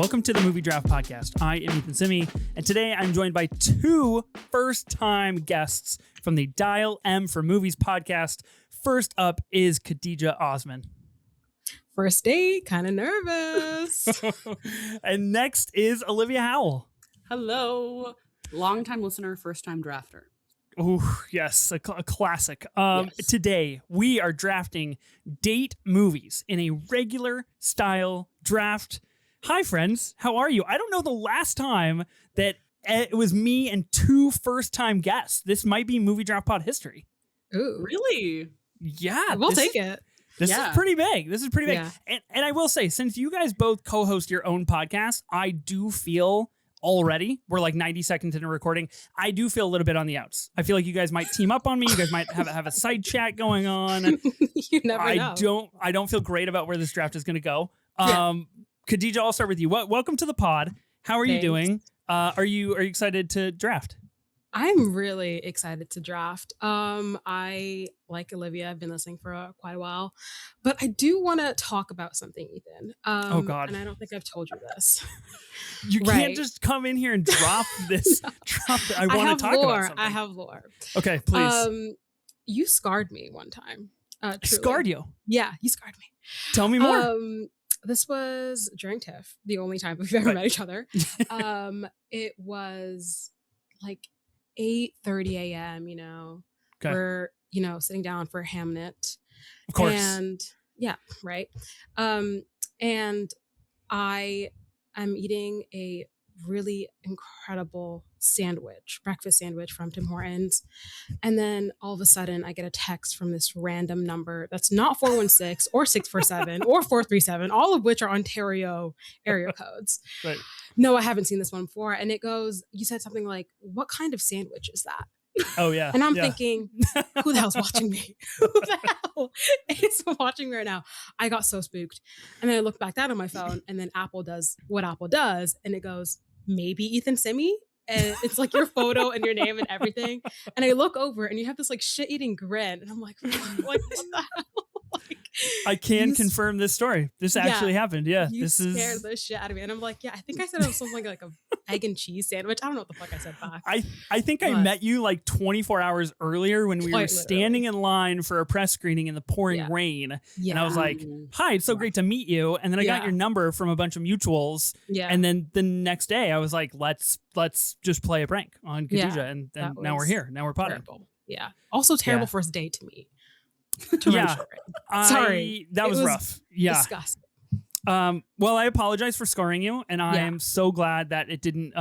Welcome to the Movie Draft Podcast. I am Ethan Simi, and today I'm joined by two first-time guests from the Dial M for Movies podcast. First up is Kadija Osman. First date, kind of nervous. And next is Olivia Howell. Hello. Long-time listener, first-time drafter. Oh, yes, a classic. Yes. Today, we are drafting date movies in a regular style draft. Hi, friends. How are you? I don't know the last time that it was me and two first-time guests. This might be Movie Draft Pod history. Ooh, Really? Yeah. we'll take it. This Yeah. is pretty big. This is pretty big. Yeah. And I will say, since you guys both co-host your own podcast, I do feel already, we're like 90 seconds into recording, I do feel a little bit on the outs. I feel like you guys might team up on me. You guys might have a side chat going on. You never know. I don't feel great about where this draft is going to go. Yeah. Khadija, I'll start with you. Welcome to the pod. How are you Thanks. doing? Are you excited to draft? I'm really excited to draft. I, like Olivia, I've been listening for quite a while, but I do want to talk about something, Ethan. Oh, God. And I don't think I've told you this. You Right. can't just come in here and drop this. I want have to talk lore. about something. I have lore. Okay, please. You scarred me one time. I Truly. scarred you. Yeah, you scarred me. Tell me more. This was during TIFF, the only time we've ever Right. met each other. It was like 8:30 a.m., Okay. we're, sitting down for Hamnet. Of course. And yeah, right. And I am eating a really incredible breakfast sandwich from Tim Hortons. And then all of a sudden I get a text from this random number that's not 416 or 647 or 437, all of which are Ontario area codes. Right. No, I haven't seen this one before. And it goes, you said something like, what kind of sandwich is that? Oh, yeah. And I'm yeah. thinking, who the hell's watching me? Who the hell is watching me right now? I got so spooked. And then I look back down on my phone, and then Apple does what Apple does. And it goes, maybe Ethan Simi? And it's like your photo and your name and everything. And I look over and you have this like shit-eating grin. And I'm like what the hell? Like, I can you s- confirm this story. This actually happened. Yeah. you This scared is. the shit out of me. And I'm like, yeah, I think I said it was something like a egg and cheese sandwich. I don't know what the fuck I said back. I think I But- met you like 24 hours earlier when we were Quite standing in line for a press screening in the pouring Yeah. rain. Yeah. And I was like, Mm. hi, it's so great to meet you. And then I got Yeah. your number from a bunch of mutuals. yeah. And then the next day I was like, let's just play a prank on Khadija. Yeah, and that now we're was here. Now we're potting. terrible. Yeah. Also terrible Yeah. first date to me. Yeah. Sorry. That It was was rough. Yeah. Disgusting. Well, I apologize for scarring you, and I Yeah. am so glad that it didn't,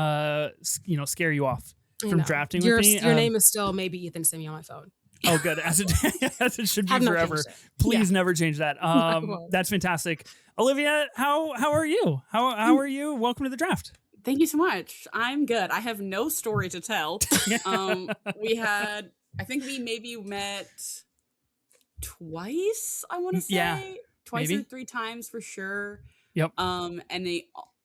scare you off I from know. drafting your, with me. Your name is still maybe Ethan Simi on my phone. Oh, good. As it should be Have not forever. changed it. Please never change that. I won't. That's fantastic. Olivia, how are you? How are you? Welcome to the draft. Thank you so much. I'm good. I have no story to tell. I think we maybe met twice, I want to say. Yeah, Twice maybe. or three times for sure. Yep. And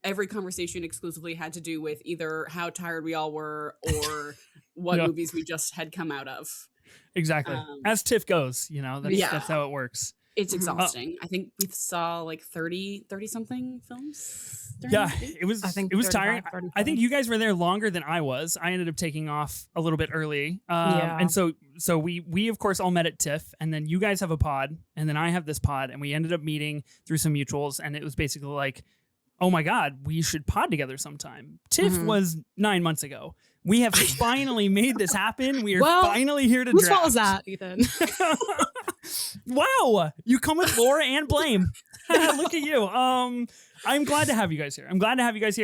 every conversation exclusively had to do with either how tired we all were or what Yeah. movies we just had come out of. Exactly. As TIFF goes, Yeah. that's how it works. It's exhausting. I think we saw like 30 something films. during Yeah, the week. it was. I think it was 35, tiring. I 37. think you guys were there longer than I was. I ended up taking off a little bit early. Yeah. And so we of course all met at TIFF, and then you guys have a pod, and then I have this pod, and we ended up meeting through some mutuals, and it was basically like, oh my God, we should pod together sometime. TIFF Mhm. was 9 months ago. We have finally made this happen. We are Well, finally here to Whose draft. fault is that, Ethan? Wow, you come with lore and blame. Look at you. I'm glad to have you guys here.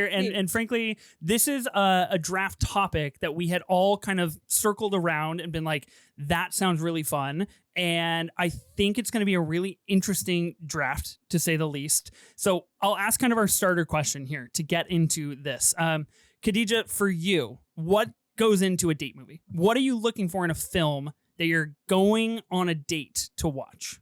And frankly, this is a draft topic that we had all kind of circled around and been like, that sounds really fun. And I think it's going to be a really interesting draft, to say the least. So I'll ask kind of our starter question here to get into this. Kadija, for you, what goes into a date movie? What are you looking for in a film that you're going on a date to watch?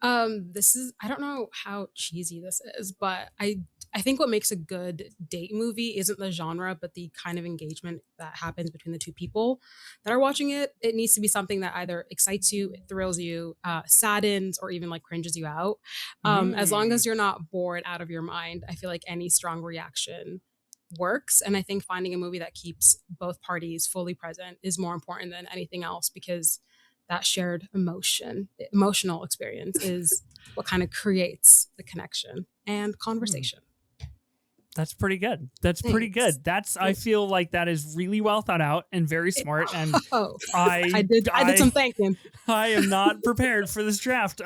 This is, I don't know how cheesy this is, but I I think what makes a good date movie isn't the genre, but the kind of engagement that happens between the two people that are watching it. It needs to be something that either excites you, thrills you, saddens, or even like cringes you out. As long as you're not bored out of your mind, I feel like any strong reaction works. And I think finding a movie that keeps both parties fully present is more important than anything else, because that shared emotional experience is what kind of creates the connection and conversation. That's pretty good. That's pretty good. I feel like that is really well thought out and very smart. And I did some thinking. I am not prepared for this draft.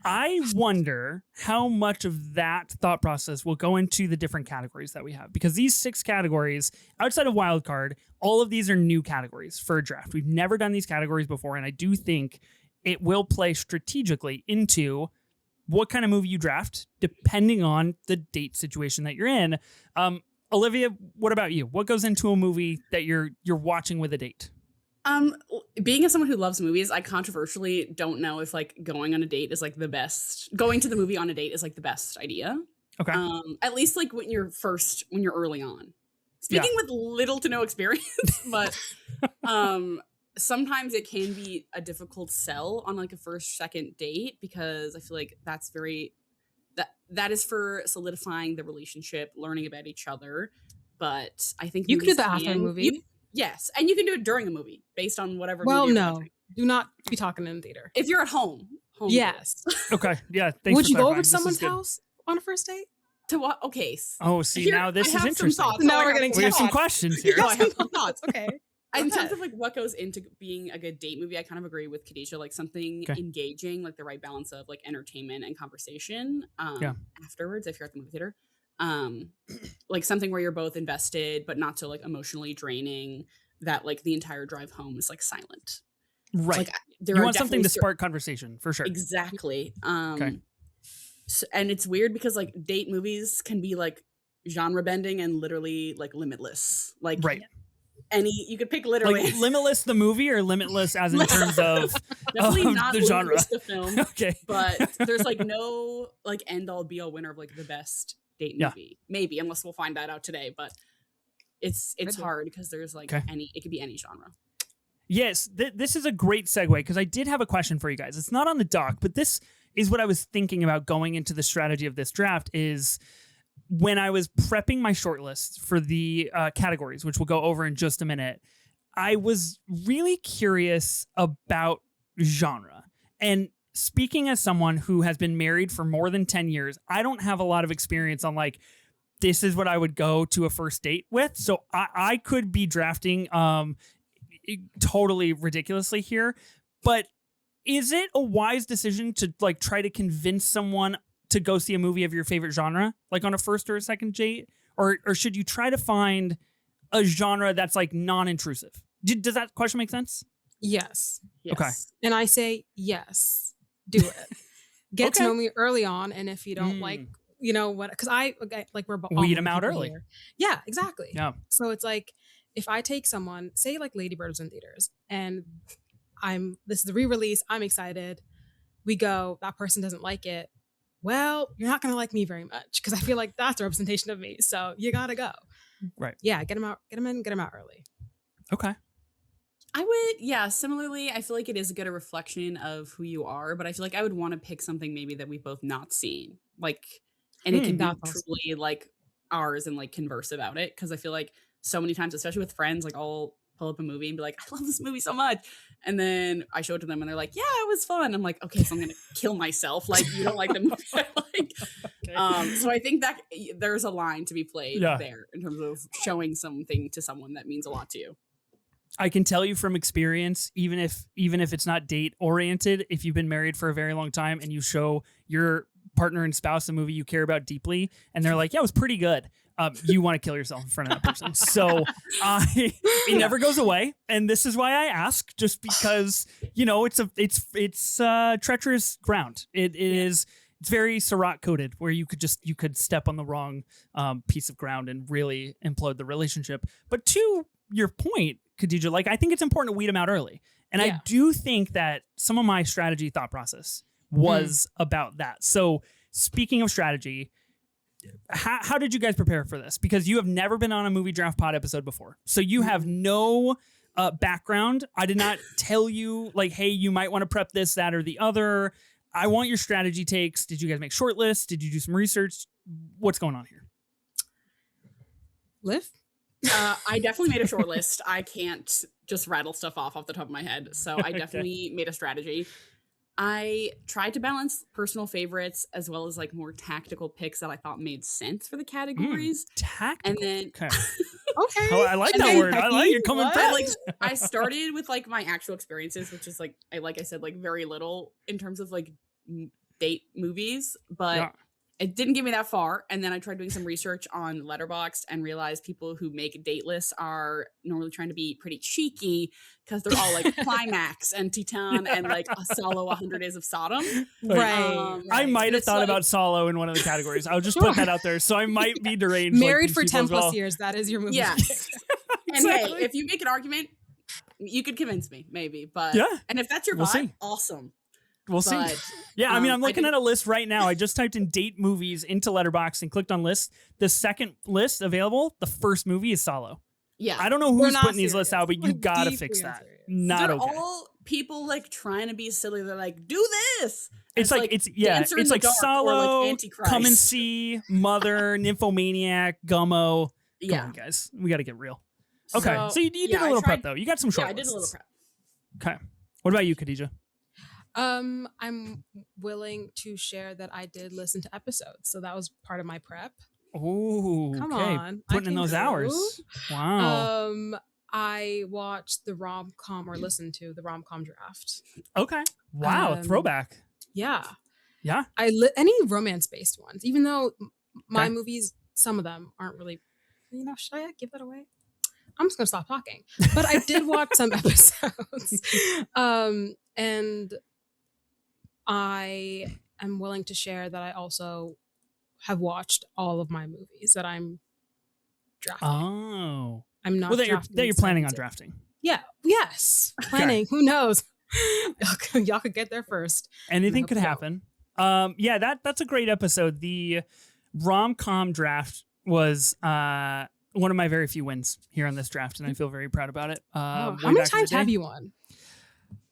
I wonder how much of that thought process will go into the different categories that we have, because these 6 categories outside of wildcard, all of these are new categories for a draft. We've never done these categories before. And I do think it will play strategically into what kind of movie you draft, depending on the date situation that you're in. Olivia, what about you? What goes into a movie that you're watching with a date? Being as someone who loves movies, I controversially don't know if like going on a date is like the best. Going to the movie on a date is like the best idea. Okay. At least like when you're early on. Speaking with little to no experience, but sometimes it can be a difficult sell on like a first, second date, because I feel like that's that is for solidifying the relationship, learning about each other. But I think you can do that after a movie. Yes, and you can do it during a movie based on whatever. Well, movie you're no, watching. do not be talking in the theater. If you're at home. Yes. Okay. Yeah. Thanks. Would you go over to someone's house on a first date? To what? Okay. Oh, see, now this is interesting. Now we're getting we have some questions here. I have some thoughts. Okay. In terms of like what goes into being a good date movie, I kind of agree with Kadija. Like something engaging, like the right balance of like entertainment and conversation. Afterwards, if you're at the movie theater, like something where you're both invested, but not so like emotionally draining that like the entire drive home is like silent. Right. Like, you want something to spark conversation for sure. Exactly. So, and it's weird because like date movies can be like genre bending and literally like limitless. Like you could pick literally like Limitless the movie or Limitless as in terms of definitely not the genre. The film. Okay. But there's like no like end all be all winner of like the best date movie. Maybe, unless we'll find that out today. But it's hard because there's like it could be any genre. Yes, this is a great segue, because I did have a question for you guys. It's not on the doc, but this is what I was thinking about going into the strategy of this draft. Is when I was prepping my shortlist for the categories, which we'll go over in just a minute, I was really curious about genre. And speaking as someone who has been married for more than 10 years, I don't have a lot of experience on like, this is what I would go to a first date with. So I could be drafting totally ridiculously here, but is it a wise decision to like try to convince someone to go see a movie of your favorite genre, like on a first or a second date, or should you try to find a genre that's like non-intrusive? Does that question make sense? Yes. Okay. And I say yes, do it. Get to know me early on, and if you don't like, you know what? Because we're weed them out early. Here. Yeah, exactly. Yeah. So it's like if I take someone, say like Lady Bird was in theaters, and this is the re-release, I'm excited. We go, that person doesn't like it. Well, you're not going to like me very much, because I feel like that's a representation of me. So you got to go. Right. Yeah. Get them out early. Okay. I would, similarly, I feel like it is a good reflection of who you are, but I feel like I would want to pick something maybe that we've both not seen. Like, and it can be truly like ours and like converse about it. Because I feel like so many times, especially with friends, like I'll pull up a movie and be like, I love this movie so much. And then I show it to them and they're like, yeah, it was fun. I'm like, okay, so I'm going to kill myself. Like, you don't like the movie I like. Okay. So I think that there's a line to be played there in terms of showing something to someone that means a lot to you. I can tell you from experience, even if it's not date oriented, if you've been married for a very long time and you show your partner and spouse a movie you care about deeply and they're like, yeah, it was pretty good. You want to kill yourself in front of that person. So it never goes away. And this is why I ask, just because, you know, it's treacherous ground. It's very Syrah coded, where you could step on the wrong piece of ground and really implode the relationship. But to your point, Kadija, like, I think it's important to weed them out early. And I do think that some of my strategy thought process was about that. So speaking of strategy, how did you guys prepare for this? Because you have never been on a movie draft pod episode before. So you have no background. I did not tell you like, hey, you might want to prep this, that, or the other. I want your strategy takes. Did you guys make short lists? Did you do some research? What's going on here? Liv? I definitely made a short list. I can't just rattle stuff off the top of my head. So I definitely made a strategy. I tried to balance personal favorites as well as like more tactical picks that I thought made sense for the categories. Tactical. And then Okay. Oh, I like that word. I like you're coming back. I started with like my actual experiences, which is like I said, like very little in terms of like date movies, but it didn't get me that far. And then I tried doing some research on Letterboxd and realized people who make date lists are normally trying to be pretty cheeky because they're all like Climax and Titan and like a Solo 100 Days of Sodom. Right. I might have thought about Solo in one of the categories. I'll just put that out there. So I might be deranged. Married for 10 plus years. That is your movie. Yes. And hey, if you make an argument, you could convince me, maybe. But and if that's your vibe, awesome. We'll see. Yeah, I mean, I'm looking at a list right now. I just typed in date movies into Letterboxd and clicked on lists. The second list available, the first movie is Solo. Yeah. I don't know who's putting these lists out, but you gotta fix that. Not They're okay. all people like trying to be silly. They're like, do this. It's like Solo, like Come and See, Mother, Nymphomaniac, Gummo. Come on, guys. We got to get real. Okay, so you did a little prep though. You got some short lists. I did a little prep. Okay. What about you, Kadija? I'm willing to share that I did listen to episodes, so that was part of my prep. Oh, come on, putting in those hours. Wow. I watched the rom-com or listened to the rom-com draft. Okay. Wow, throwback. Yeah. Yeah. Any romance-based ones, even though my movies, some of them aren't really. Should I give that away? I'm just gonna stop talking. But I did watch some episodes, and I am willing to share that I also have watched all of my movies that I'm drafting. Oh. I'm not that you're planning on drafting. Yeah. Yes. Planning. Who knows? Y'all could get there first. Anything could happen. That's a great episode. The rom-com draft was one of my very few wins here on this draft, and I feel very proud about it. How many times have you won?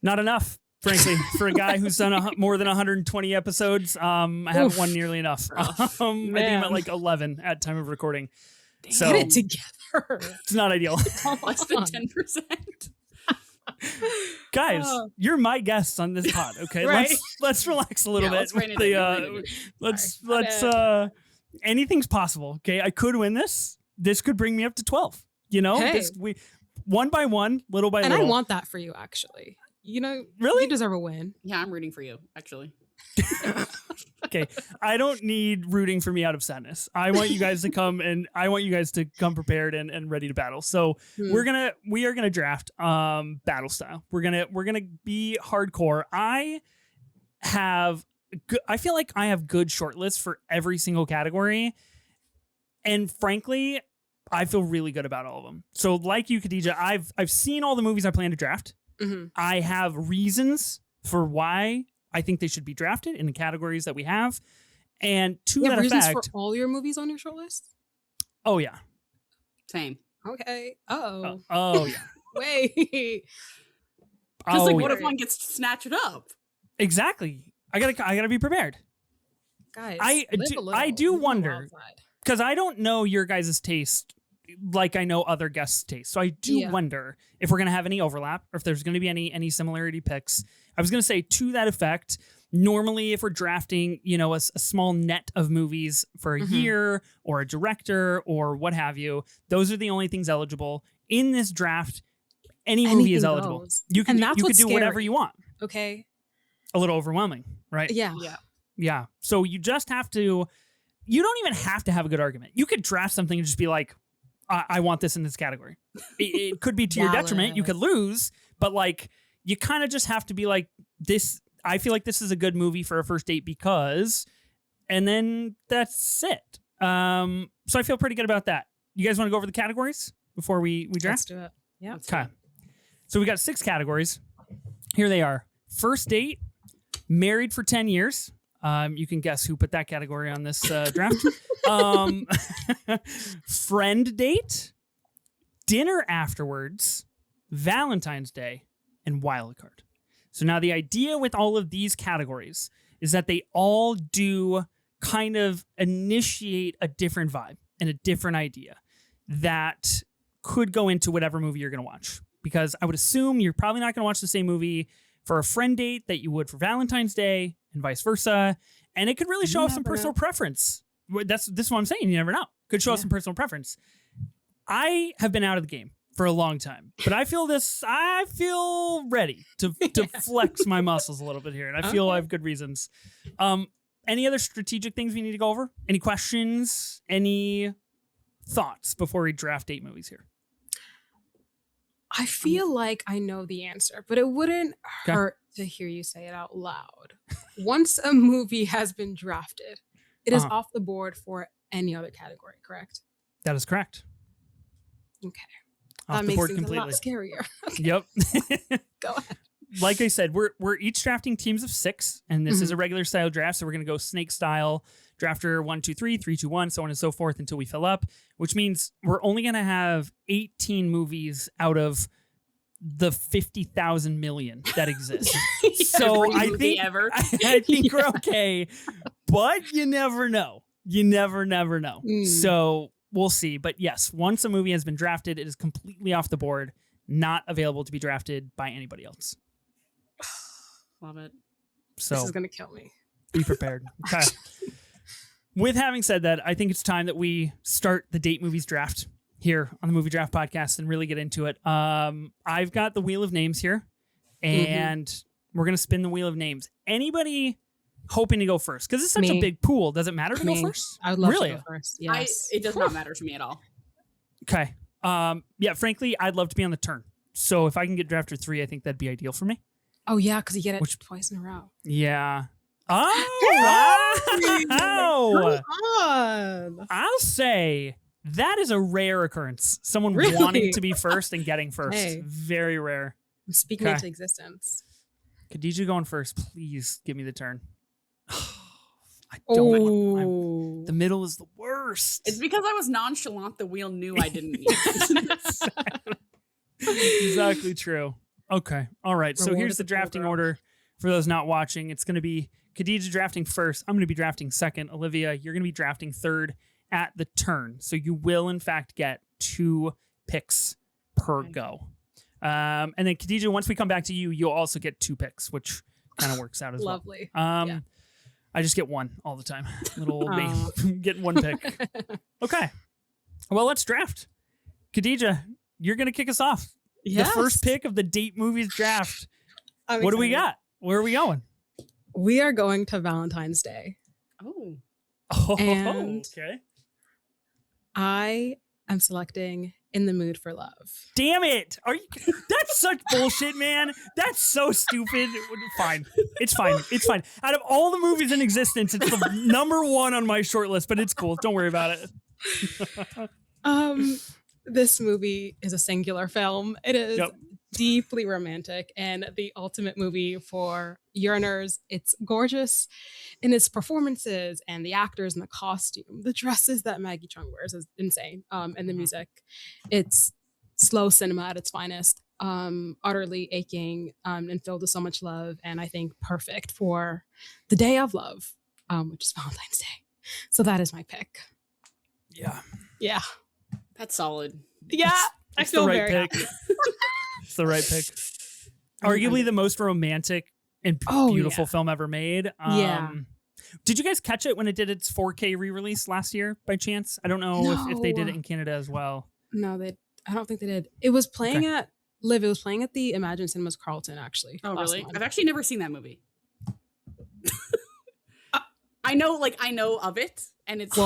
Not enough. Frankly, for a guy who's done more than 120 episodes, I haven't won nearly enough. I think I'm at like 11 at time of recording. So get it together. It's not ideal. Less than 10%. Guys, you're my guests on this pod. Okay, right? let's relax a little bit. Let's anything's possible. Okay, I could win this. This could bring me up to 12. We one by one, little by little. And I want that for you, actually. Really? You deserve a win. Yeah, I'm rooting for you, actually. Okay, I don't need rooting for me out of sadness. I want you guys to come come prepared and ready to battle. So we are gonna draft battle style. We're gonna be hardcore. I feel like I have good short lists for every single category, and frankly, I feel really good about all of them. So like you, Kadija, I've seen all the movies I plan to draft. Mm-hmm. I have reasons for why I think they should be drafted in the categories that we have. And to that reasons effect, for all your movies on your short list? Oh, yeah. Same. Okay. Oh, yeah. Wait. Because what if one gets snatched up? Exactly. I gotta be prepared. Guys, I do wonder, because I don't know your guys' taste like I know other guests' taste. So I do wonder if we're going to have any overlap or if there's going to be any similarity picks. I was going to say to that effect, normally if we're drafting, a small net of movies for a year or a director or what have you, those are the only things eligible. In this draft, anything movie is eligible. Goes. You can do whatever you want. Okay. A little overwhelming, right? Yeah. So you just have to, you don't even have to have a good argument. You could draft something and just be like, I want this in this category. It could be to your detriment. You could lose, but you kind of just have to be like this. I feel like this is a good movie for a first date because, and then that's it. So I feel pretty good about that. You guys want to go over the categories before we draft? Let's do it. Yeah. Okay. So we got 6 categories. Here they are: first date, married for 10 years, You can guess who put that category on this draft. Friend date, dinner afterwards, Valentine's Day, and wild card. So now the idea with all of these categories is that they all do kind of initiate a different vibe and a different idea that could go into whatever movie you're going to watch. Because I would assume you're probably not going to watch the same movie for a friend date that you would for Valentine's Day and vice versa. And it could really show off some personal preference. This is what I'm saying. You never know. Could show off some personal preference. I have been out of the game for a long time, but I feel ready to flex my muscles a little bit here. And I feel I have good reasons. Any other strategic things we need to go over? Any questions? Any thoughts before we draft 8 movies here? I feel like I know the answer, but it wouldn't hurt to hear you say it out loud. Once a movie has been drafted, it is off the board for any other category, correct? That is correct. Okay. Off that the makes board things completely. a lot scarier. Okay. Yep. Go ahead. Like I said, we're each drafting teams of 6, and this is a regular style draft, so we're going to go snake style, drafter 1, 2, 3, 3, 2, 1, so on and so forth until we fill up, which means we're only going to have 18 movies out of the 50,000 million that exist. So I think we're okay, but you never know. You never know. So we'll see. But yes, once a movie has been drafted, it is completely off the board, not available to be drafted by anybody else. Love it. So this is going to kill me. Be prepared. Okay. With having said that, I think it's time that we start the Date Movies draft here on the Movie Draft Podcast and really get into it. I've got the wheel of names here, and we're going to spin the wheel of names. Anybody hoping to go first? Because it's such a big pool. Does it matter to go first? I would love to go first. Yes. It does not matter to me at all. Okay. Yeah, frankly, I'd love to be on the turn. So if I can get drafter 3, I think that'd be ideal for me. Oh, yeah, because you get it twice in a row. Yeah. Oh, wow. Come on. I'll say that is a rare occurrence. Someone wanting to be first and getting first. Hey. Very rare. I'm speaking into existence. Kadija going first. Please give me the turn. I don't. The middle is the worst. It's because I was nonchalant. The wheel knew I didn't need it. Exactly true. Okay. All right. So here's the drafting order for those not watching. It's going to be Kadija drafting first. I'm going to be drafting second. Olivia, you're going to be drafting third at the turn. So you will, in fact, get 2 picks per go. And then Kadija, once we come back to you, you'll also get 2 picks, which kind of works out as Lovely. well. I just get 1 all the time. Little old me. Getting 1 pick. Okay. Well, let's draft. Kadija, you're going to kick us off. Yes. The first pick of the Date Movies draft. What do we got? Where are we going? We are going to Valentine's Day. Oh, and okay. I am selecting In the Mood for Love. Damn it. That's such bullshit, man. That's so stupid. Fine. It's fine. It's fine. Out of all the movies in existence, it's the number 1 on my short list, but it's cool. Don't worry about it. This movie is a singular film. It is deeply romantic and the ultimate movie for yearners. It's gorgeous in its performances and the actors and the costume. The dresses that Maggie Chung wears is insane. And the music. It's slow cinema at its finest. Utterly aching and filled with so much love. And I think perfect for the day of love, which is Valentine's Day. So that is my pick. Yeah. Yeah. That's solid. Yeah, I feel the right very pick. It's the right pick. Arguably the most romantic and beautiful film ever made. Did you guys catch it when it did its 4K re-release last year by chance? I don't know if they did it in Canada as well. No, I don't think they did. It was playing at Liv. It was playing at the Imagine Cinemas Carlton, actually. Oh, really? I've actually never seen that movie. I know of it and its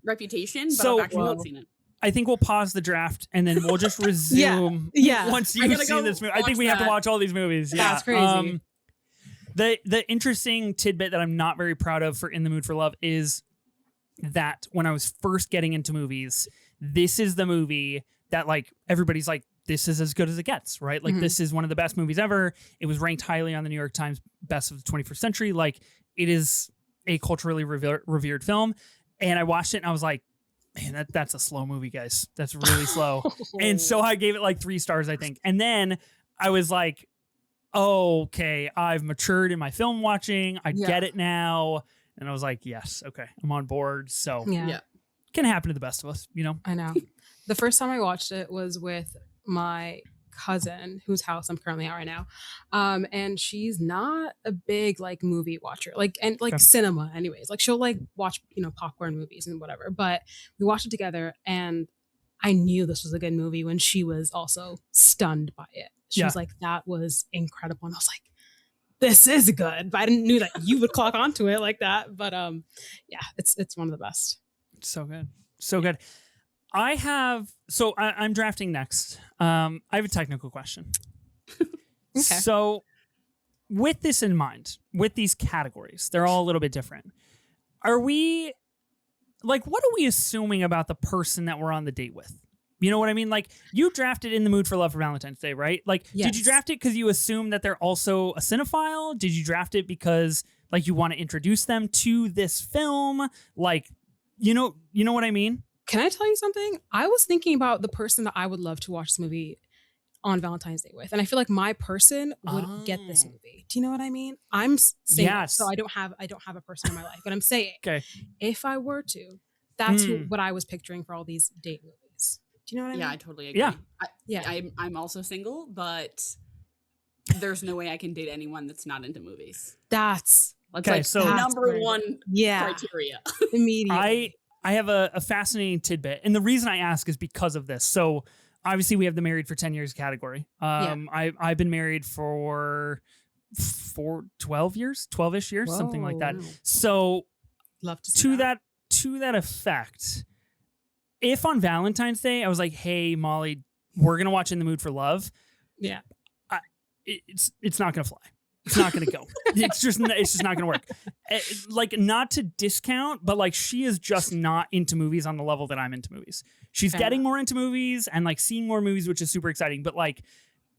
reputation, but I've actually not seen it. I think we'll pause the draft and then we'll just resume once you've seen this movie. I think we have to watch all these movies. Yeah, that's crazy. The interesting tidbit that I'm not very proud of for In the Mood for Love is that when I was first getting into movies, this is the movie that like everybody's like, this is as good as it gets, right? Like this is one of the best movies ever. It was ranked highly on the New York Times best of the 21st century. Like it is a culturally revered film. And I watched it and I was like, man, that's a slow movie, guys. That's really slow. And so I gave it like 3 stars, I think. And then I was like, oh, okay, I've matured in my film watching. I get it now. And I was like, yes, okay, I'm on board. So can happen to the best of us, you know? I know. The first time I watched it was with my cousin, whose house I'm currently at right now. And she's not a big like movie watcher, like, and like cinema anyways. Like she'll like watch, you know, popcorn movies and whatever. But we watched it together and I knew this was a good movie when she was also stunned by it. She was like, that was incredible. And I was like, this is good. But I didn't knew that you would clock onto it like that. But yeah, it's one of the best. So good. So good. I'm drafting next. I have a technical question. Okay. So with this in mind, with these categories, they're all a little bit different. Are we like, what are we assuming about the person that we're on the date with? You know what I mean? Like, you drafted In the Mood for Love for Valentine's Day, right? Like, did you draft it because you assume that they're also a cinephile? Did you draft it because like you want to introduce them to this film? Like, you know what I mean? Can I tell you something? I was thinking about the person that I would love to watch this movie on Valentine's Day with, and I feel like my person would get this movie. Do you know what I mean? I'm saying so I don't have a person in my life, but I'm saying if I were to, that's what I was picturing for all these date movies. Do you know what I mean? Yeah, I totally agree. I'm also single, but there's no way I can date anyone that's not into movies. That's so number one criteria. Immediately. I have a fascinating tidbit. And the reason I ask is because of this. So obviously we have the married for 10 years category. I've been married for 12 years, 12-ish years, something like that. So love to see to that effect, if on Valentine's Day I was like, hey, Molly, we're going to watch In the Mood for Love. Yeah. It's not going to fly. It's not going to go. It's just not going to work. Like, not to discount, but like, she is just not into movies on the level that I'm into movies. She's getting more into movies and like seeing more movies, which is super exciting. But like,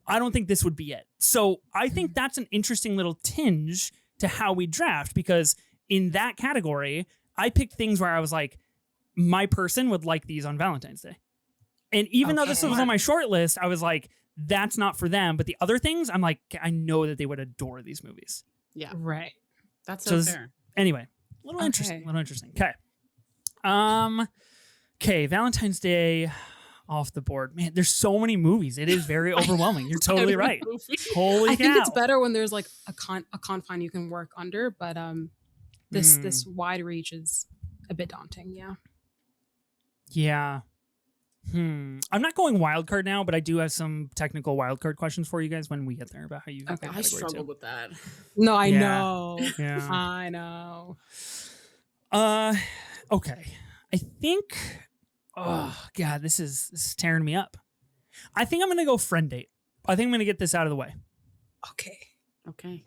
I don't think this would be it. So I think that's an interesting little tinge to how we draft, because in that category, I picked things where I was like, my person would like these on Valentine's Day. And even though this was on my short list, I was like, that's not for them. But the other things, I'm like, I know that they would adore these movies. Yeah. Right. That's so fair. Anyway, a little interesting. Okay. Okay, Valentine's Day off the board. Man, there's so many movies. It is very overwhelming. You're totally right. Holy cow. I think it's better when there's like a confine you can work under, but this wide reach is a bit daunting. Yeah. Yeah. I'm not going wild card now, but I do have some technical wild card questions for you guys when we get there about how you. Okay, I struggled with that. No, I know. Yeah, I know. Okay. I think. Oh God, this is tearing me up. I think I'm gonna go friend date. I think I'm gonna get this out of the way. Okay.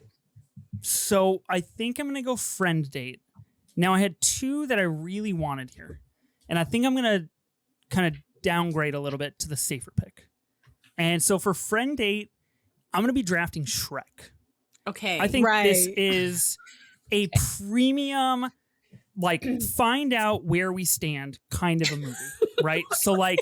So I think I'm gonna go friend date. Now I had 2 that I really wanted here, and I think I'm gonna kind of downgrade a little bit to the safer pick. And so for friend date, I'm going to be drafting Shrek. Okay. I think this is a premium, like, find out where we stand kind of a movie, right? So like,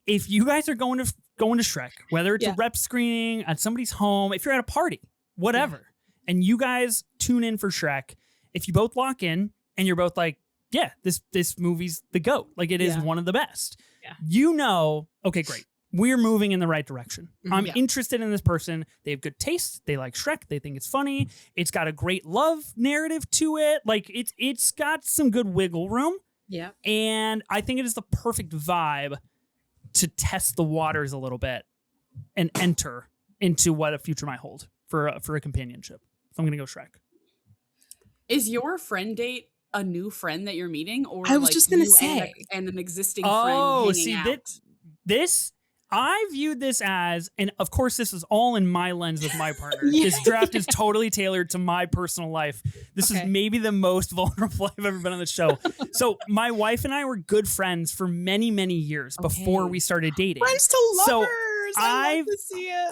if you guys are going to Shrek, whether it's a rep screening at somebody's home, if you're at a party, whatever, and you guys tune in for Shrek, if you both lock in and you're both like, yeah, this movie's the GOAT. Like, it is one of the best. Yeah. You know, okay, great. We're moving in the right direction. I'm interested in this person. They have good taste. They like Shrek. They think it's funny. It's got a great love narrative to it. Like, it's got some good wiggle room. Yeah. And I think it is the perfect vibe to test the waters a little bit and enter into what a future might hold for a companionship. So I'm going to go Shrek. Is your friend date a new friend that you're meeting, or I was just gonna say and an existing friend hanging out? This I viewed this as, and of course this is all in my lens with my partner. This draft is totally tailored to my personal life. This is maybe the most vulnerable I've ever been on the show. So my wife and I were good friends for many, many years before we started dating. Friends to lovers. So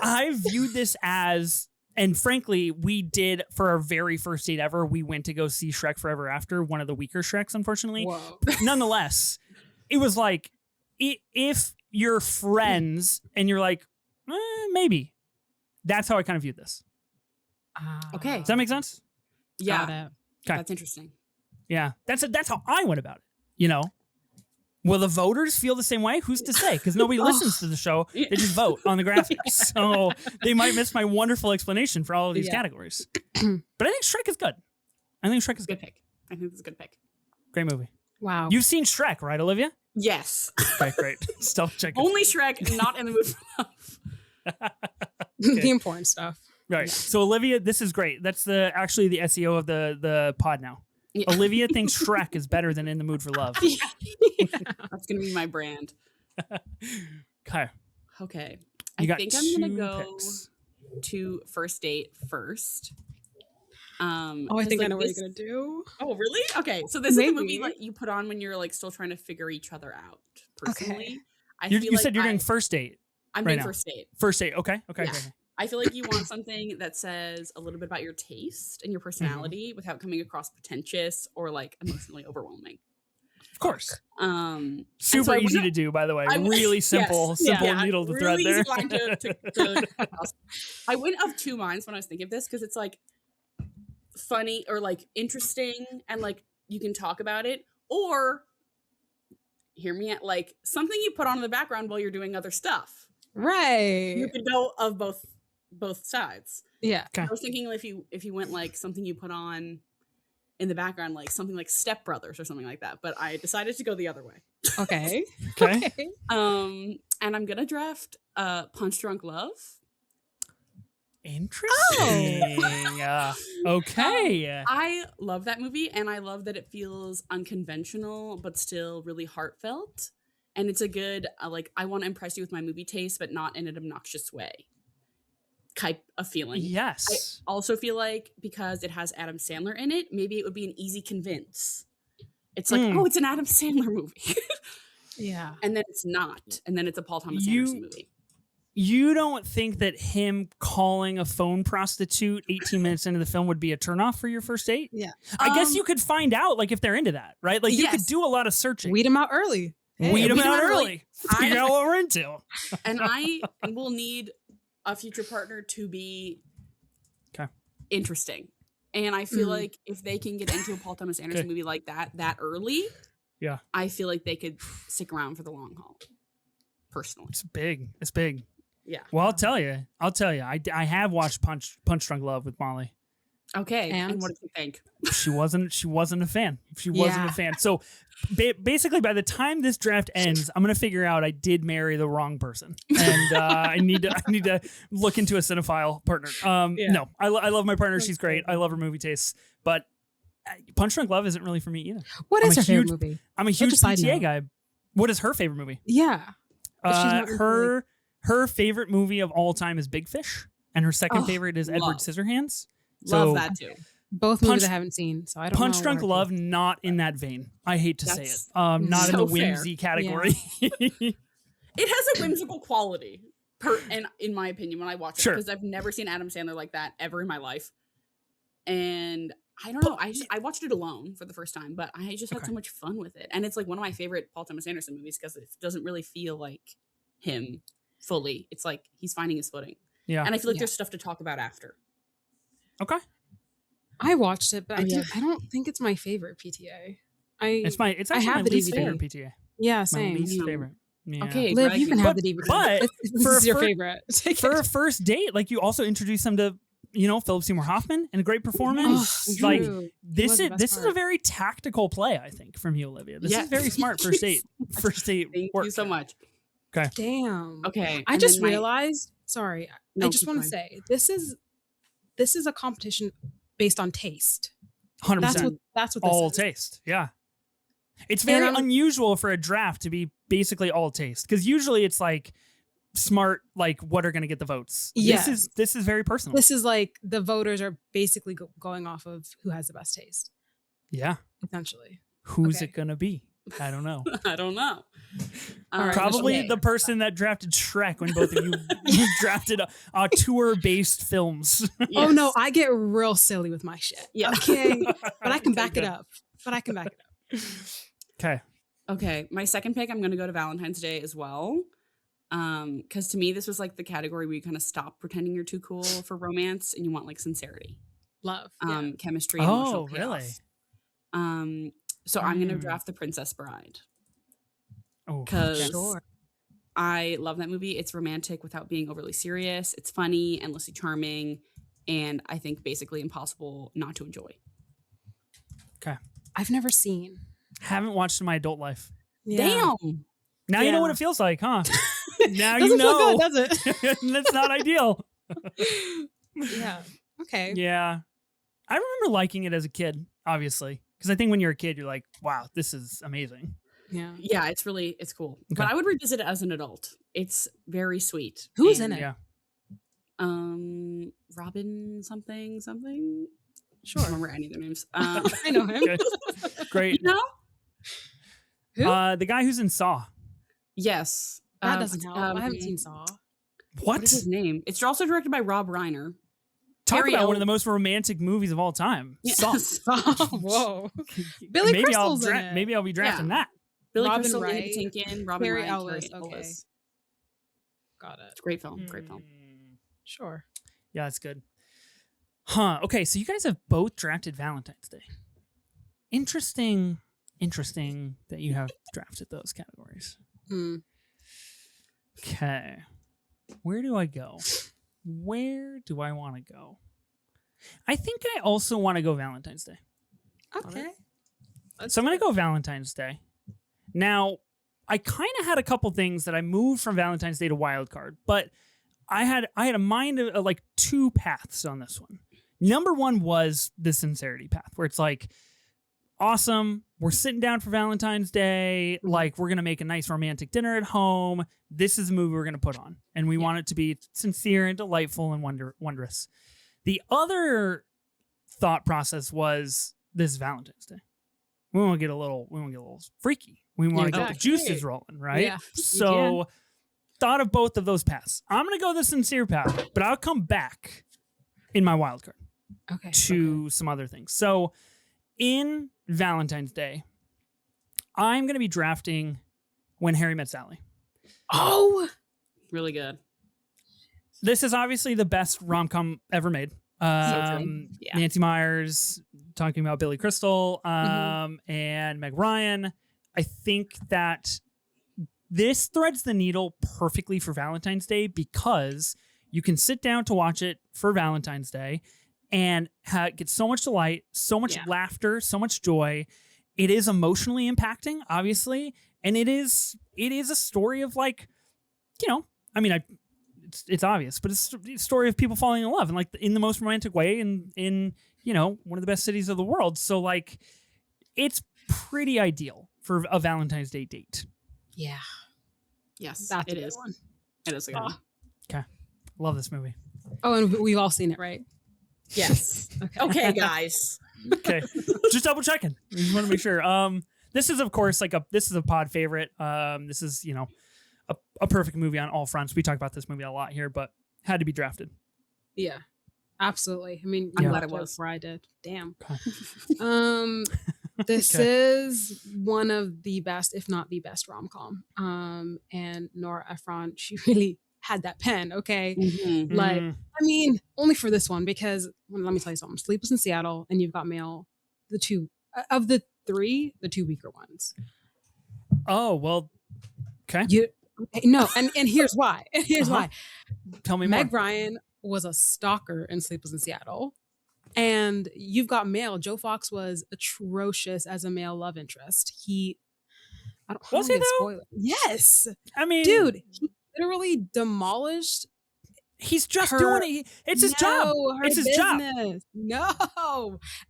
I viewed this as And frankly, we did, for our very first date ever, we went to go see Shrek Forever After, one of the weaker Shreks, unfortunately. Whoa. Nonetheless, it was like, if you're friends and you're like, maybe. That's how I kind of viewed this. Okay. Does that make sense? Yeah. Okay. That's interesting. Yeah. That's how I went about it. You know? Will the voters feel the same way? Who's to say? Because nobody listens to the show. They just vote on the graphics. So they might miss my wonderful explanation for all of these categories. But I think Shrek is good. I think Shrek is good. Good pick. I think it's a good pick. Great movie. Wow. You've seen Shrek, right, Olivia? Yes. Okay, great. Still checking. Only Shrek, not in the mood for love. The important stuff. Right. Yeah. So Olivia, this is great. That's actually the SEO of the pod now. Yeah. Olivia thinks Shrek is better than In the Mood for Love. That's gonna be my brand. Okay. Okay. You I think I'm gonna go picks. to first date first. I think I know what you're gonna do. Oh, really? Okay. So this is a movie like you put on when you're like still trying to figure each other out. Personally, okay. You said you're doing first date. I'm right doing now. first date. First date. Okay. Okay. Yeah. Okay. I feel like you want something that says a little bit about your taste and your personality without coming across pretentious or like emotionally overwhelming. Of course. So Super easy to do, by the way. Really simple, needle to thread there. Easy line to I went of two minds when I was thinking of this because it's like funny or like interesting and like you can talk about it, or hear me at like something you put on in the background while you're doing other stuff. Right. You could go of both sides. Yeah. Okay. I was thinking if you went like something you put on in the background, like something like Step Brothers or something like that, but I decided to go the other way. Okay. Okay. And I'm gonna draft Punch Drunk Love. Interesting. Okay. I love that movie, and I love that it feels unconventional but still really heartfelt. And it's a good like I want to impress you with my movie taste, but not in an obnoxious way type of feeling. Yes. I also feel like because it has Adam Sandler in it, maybe it would be an easy convince. It's like, oh, it's an Adam Sandler movie. Yeah. And then it's not. And then it's a Paul Thomas Anderson movie. You don't think that him calling a phone prostitute 18 minutes into the film would be a turnoff for your first date? Yeah. I guess you could find out like if they're into that, right? Like you could do a lot of searching. Weed them out early. Weed them out early. Figure out what we're into. And I will need a future partner to be interesting. And I feel like if they can get into a Paul Thomas Anderson movie like that early, I feel like they could stick around for the long haul. Personally. It's big. It's big. Yeah. Well, I'll tell you. I have watched Punch Drunk Love with Molly. Okay. And what did you think? She wasn't a fan. She wasn't a fan. So basically, by the time this draft ends, I'm gonna figure out I did marry the wrong person, and I need to look into a cinephile partner. No, I love my partner. She's great. I love her movie tastes, but Punch Drunk Love isn't really for me either. What is her favorite movie? I'm a huge PTA guy. What is her favorite movie? Yeah. Her favorite movie of all time is Big Fish, and her second favorite is Edward Scissorhands. Love that too. Both movies I haven't seen, so I don't know. Punch Drunk Love, not in that vein. I hate to say it. Not in the whimsy category. It has a whimsical quality, and in my opinion, when I watch it, because I've never seen Adam Sandler like that ever in my life. And I don't know. I watched it alone for the first time, but I just had so much fun with it. And it's like one of my favorite Paul Thomas Anderson movies because it doesn't really feel like him fully. It's like he's finding his footing. Yeah. And I feel like there's stuff to talk about after. Okay. I watched it, but I don't think it's my favorite PTA. It's actually my least favorite PTA. Yeah, same. My least favorite. Yeah. Okay, Liv, you can have the DVD. But this is your favorite. For a first date, like you also introduce them to, Philip Seymour Hoffman and a great performance. Like this is a very tactical play, I think, from you, Olivia. This is very smart first date. Thank you so much. Okay. Damn. Okay. I just realized. Sorry, I just want to say this is a competition based on taste. 100%. That's what this all is. Taste. Yeah. It's very unusual for a draft to be basically all taste because usually it's like smart, like what are going to get the votes. Yes. This is very personal. This is like the voters are basically going off of who has the best taste. Yeah. Essentially. Who's it going to be? I don't know. I don't know. Probably the person that drafted Shrek when both of you drafted tour-based films. Yes. Oh no, I get real silly with my shit. Yeah. Okay. But I can back it up. Okay. My second pick, I'm going to go to Valentine's Day as well. Because to me, this was like the category where you kind of stop pretending you're too cool for romance and you want like sincerity, love, chemistry, emotional payoff. Really? So I'm going to draft The Princess Bride. Because I love that movie. It's romantic without being overly serious. It's funny, endlessly charming, and I think basically impossible not to enjoy. Okay. I've never seen. Haven't watched in my adult life. Yeah. Damn. Now you know what it feels like, huh? Now you know. Feel good, does it? That's not ideal. Yeah. Okay. Yeah. I remember liking it as a kid, obviously. Because I think when you're a kid, you're like, wow, this is amazing. Yeah. Yeah, it's cool. Okay. But I would revisit it as an adult. It's very sweet. Who's in it? Yeah. Robin something. Sure. I don't remember any of their names. I know him. Okay. Great. You know? Who? The guy who's in Saw. Yes. That doesn't help. I haven't seen Saw. What is his name? It's also directed by Rob Reiner. Talk about one of the most romantic movies of all time. Yes. Whoa. Billy Crystal's in it. Maybe I'll be drafting that. Billy Robin Crystal, Wright, David Tinkin, Robin Carrie Wright, Ellis. Carrie Okay. Ellis. Got it. It's a great film. Great film. Sure. Yeah, it's good. Huh. Okay, so you guys have both drafted Valentine's Day. Interesting that you have drafted those categories. Okay. Where do I go? Where do I want to go? I think I also want to go Valentine's Day. Okay. So I'm going to go Valentine's Day. Now, I kind of had a couple things that I moved from Valentine's Day to Wildcard, but I had a mind of like two paths on this one. Number one was the sincerity path, where it's like, awesome, we're sitting down for Valentine's Day, like we're going to make a nice romantic dinner at home. This is a movie we're going to put on, and we want it to be sincere and delightful and wondrous. The other thought process was this Valentine's Day. We want to get a little freaky. We want to get the juices rolling, right? Yeah, so thought of both of those paths. I'm going to go the sincere path, but I'll come back in my wild card to some other things. So in Valentine's Day, I'm going to be drafting When Harry Met Sally. Oh, really good. This is obviously the best rom-com ever made. Nancy Meyers talking about Billy Crystal and Meg Ryan. I think that this threads the needle perfectly for Valentine's Day because you can sit down to watch it for Valentine's Day and get so much delight, so much laughter, so much joy. It is emotionally impacting, obviously, and it is a story of like, it's obvious, but it's a story of people falling in love and like in the most romantic way in one of the best cities of the world. So like, it's pretty ideal for a Valentine's Day date. Yeah. Yes, that's it is. One. It is a good one. Okay. Love this movie. Oh, and we've all seen it, right? Yes. Okay, guys. Okay. Just double checking. We just want to make sure. This is of course this is a pod favorite. This is, a perfect movie on all fronts. We talk about this movie a lot here, but had to be drafted. Yeah. Absolutely. I mean, I'm glad it was. Before I did. Damn. Okay. This is one of the best, if not the best rom-com. And Nora Ephron, she really had that pen, okay? Mm-hmm. Like, I mean, only for this one, because let me tell you something. Sleepless in Seattle and You've Got Mail, the two of the three, the two weaker ones. Oh, well, okay. No, and here's why. And here's why. Tell me more. Meg Ryan was a stalker in Sleepless in Seattle. And You've Got Mail, Joe Fox was atrocious as a male love interest. Was he though? Spoiler. Yes. I mean, dude, he literally demolished. He's just doing it. It's his job. It's his job. No.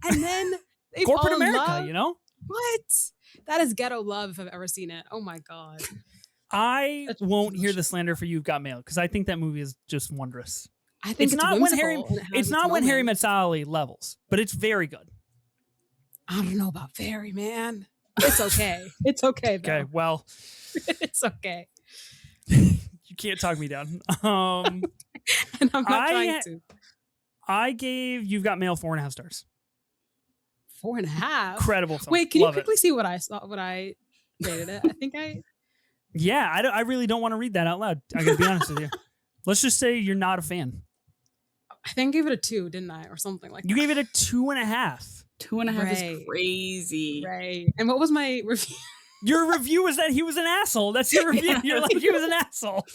And then they corporate fall in America, love. What? That is ghetto love if I've ever seen it. Oh my God. I won't hear the slander for You've Got Mail because I think that movie is just wondrous. I think it's not when Harry Met Sally levels, but it's very good. I don't know about very, man. It's okay. It's okay though. Okay, well, it's okay. You can't talk me down. And I'm not trying to. I gave You've Got Mail 4.5 stars. 4.5. Incredible film. Wait, can Love you quickly see what I saw? What I rated it? I think I. Yeah, I really don't want to read that out loud. I gotta be honest with you. Let's just say you're not a fan. I think I gave it a 2, didn't I, or something like that? You gave it a 2.5. 2.5 is crazy. Right. And what was my review? Your review was that he was an asshole. That's your review. You're like, he was an asshole.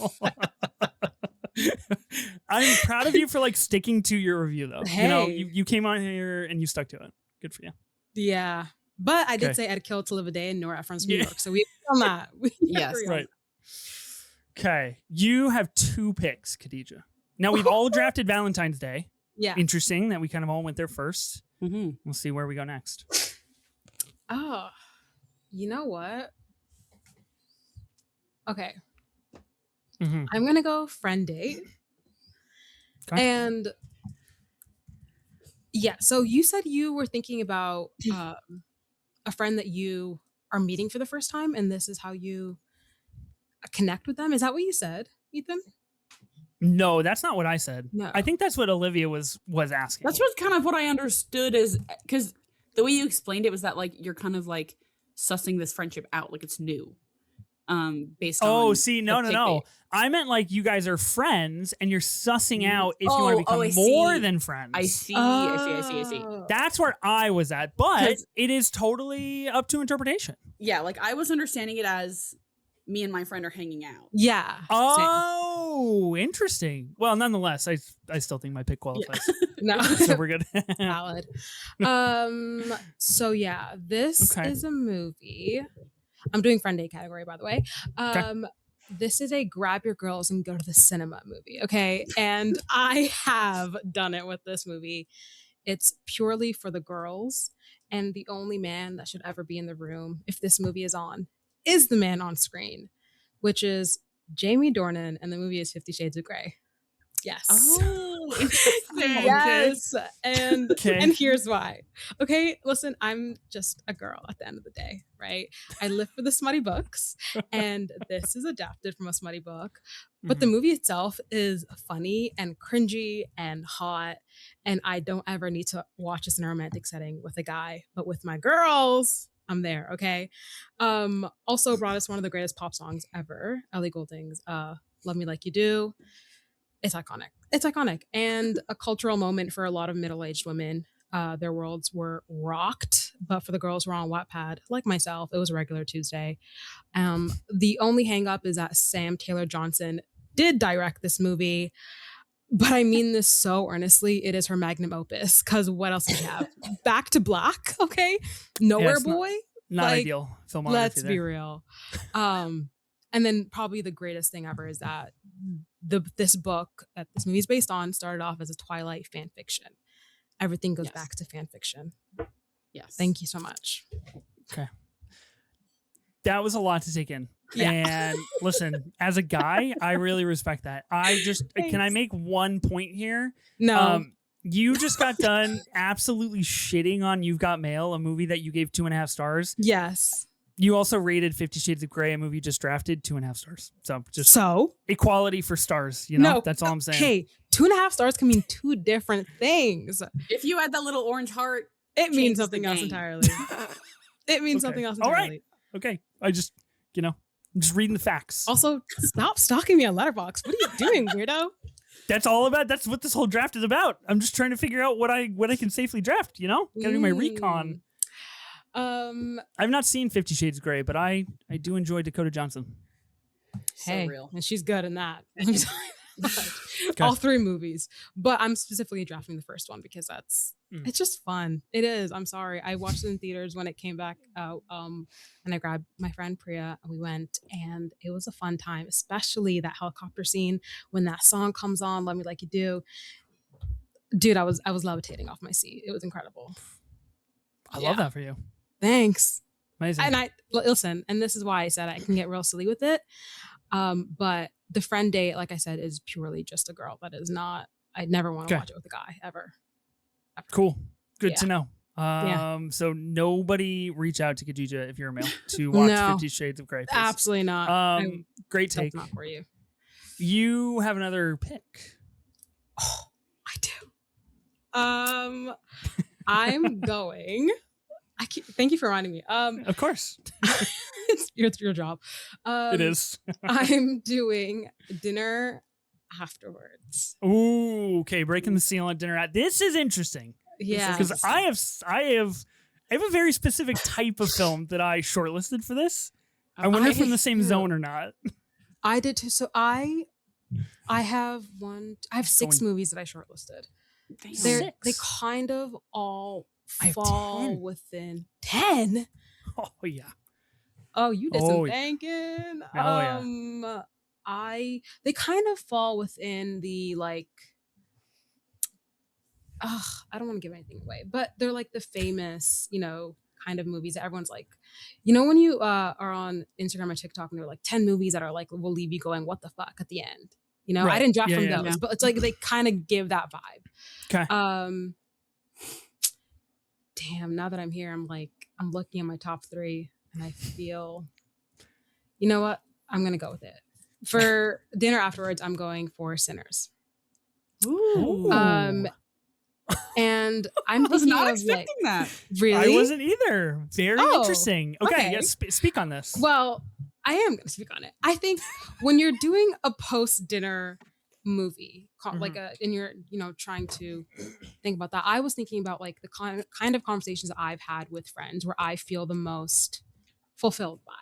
I'm proud of you for like sticking to your review though. Hey. You know, you came on here and you stuck to it. Good for you. Yeah. But I did Okay. say I'd kill to live a day and Nora from New York. So we on that. Yes. Right. Okay. You have 2 picks, Kadija. Now we've all drafted Valentine's Day. Yeah. Interesting that we kind of all went there first. Mm-hmm. We'll see where we go next. Oh, you know what? Okay. Mm-hmm. I'm going to go friend date. Okay. And yeah, so you said you were thinking about a friend that you are meeting for the first time, and this is how you connect with them. Is that what you said, Ethan? No, that's not what I said. No. I think that's what Olivia was asking. That's what kind of what I understood is because the way you explained it was that like you're kind of like sussing this friendship out like it's new. Based on Oh, see, no. date. I meant like you guys are friends and you're sussing out if you want to become I more see. than friends. I see. That's where I was at, but 'Cause- it is totally up to interpretation. Yeah, like I was understanding it as me and my friend are hanging out. Yeah. Same. Oh, interesting. Well, nonetheless, I still think my pick qualifies. No. So we're good. Valid. So yeah, this Okay. is a movie. I'm doing friend date category, by the way. This is a grab your girls and go to the cinema movie. Okay. And I have done it with this movie. It's purely for the girls. And the only man that should ever be in the room, if this movie is on, is the man on screen, which is Jamie Dornan. And the movie is 50 Shades of Grey. Yes. Oh, interesting. Yes. And Okay. and here's why. Okay, listen, I'm just a girl at the end of the day, right? I live for the smutty books, and this is adapted from a smutty book. But the movie itself is funny and cringy and hot. And I don't ever need to watch this in a romantic setting with a guy, but with my girls, I'm there. Okay. Also brought us one of the greatest pop songs ever, Ellie Goulding's Love Me Like You Do. It's iconic. It's iconic. And a cultural moment for a lot of middle-aged women. Their worlds were rocked, but for the girls who were on Wattpad, like myself, it was a regular Tuesday. The only hang up is that Sam Taylor Johnson did direct this movie, but I mean this so earnestly. It is her magnum opus, because what else did you have? Back to Black, okay? Nowhere Boy. Not Like, ideal filmography. Let's there. be real. And then probably the greatest thing ever is that this book that this movie is based on started off as a Twilight fan fiction. Everything goes back to fan fiction. Yes. Thank you so much. Okay. That was a lot to take in. Yeah. And listen, as a guy, I really respect that. Can I make one point here? No. You just got done absolutely shitting on You've Got Mail, a movie that you gave 2.5 stars. Yes. You also rated 50 Shades of Grey, a movie you just drafted, 2.5 stars. So just So equality for stars, you know? No. That's all I'm saying. Hey, 2.5 stars can mean 2 different things. If you had that little orange heart, It means changes the something else game. entirely. It means Okay. something else All entirely. right. Okay. I'm just reading the facts. Also, stop stalking me on Letterboxd. What are you doing, weirdo? That's all about. That's what this whole draft is about. I'm just trying to figure out what I can safely draft. You know, gotta do my recon. I've not seen 50 Shades of Grey, but I do enjoy Dakota Johnson. Hey, so real. and she's good in that. Okay. All 3 movies, but I'm specifically drafting the first one because Mm. it's just fun. It is. I'm sorry. I watched it in theaters when it came back out. And I grabbed my friend Priya and we went, and it was a fun time, especially that helicopter scene when that song comes on, Love Me Like You Do. Dude, I was levitating off my seat. It was incredible. I love that for you. Thanks. Amazing. And I listen, and this is why I said I can get real silly with it. But the friend date, like I said, is purely just a girl. That is not. I'd never want to Okay. watch it with a guy ever. Cool. Good Yeah. to know. So nobody reach out to Kadija if you're a male to watch 50 Shades of Grey. Please. Absolutely not. Great take. That's not for you. You have another pick. Oh, I do. I'm going. Thank you for reminding me. Of course. It's your job. It is. I'm doing Dinner Afterwards. Ooh, okay. Breaking the seal on Dinner. This is interesting. Yeah. Because I have a very specific type of film that I shortlisted for this. I wonder if we're in the same zone or not. I did too. So I have 6 movies that I shortlisted. They kind of all fall within 10. Oh yeah. Oh, you did some thinking. Oh yeah. They kind of fall within the like. I don't want to give anything away, but they're like the famous, kind of movies that everyone's like, when you are on Instagram or TikTok and they're like 10 movies that are like will leave you going, what the fuck at the end. Right. I didn't draft from those, but it's like they kind of give that vibe. Okay. Damn, now that I'm here, I'm looking at my top 3 and I feel, you know what? I'm going to go with it. For Dinner Afterwards, I'm going for Sinners. Ooh. And I'm was not expecting that. Really? I wasn't either. Very interesting. Okay. Yes. Speak on this. Well, I am going to speak on it. I think when you're doing a post-dinner movie, like and you're, trying to think about that, I was thinking about like the kind of conversations I've had with friends where I feel the most fulfilled by.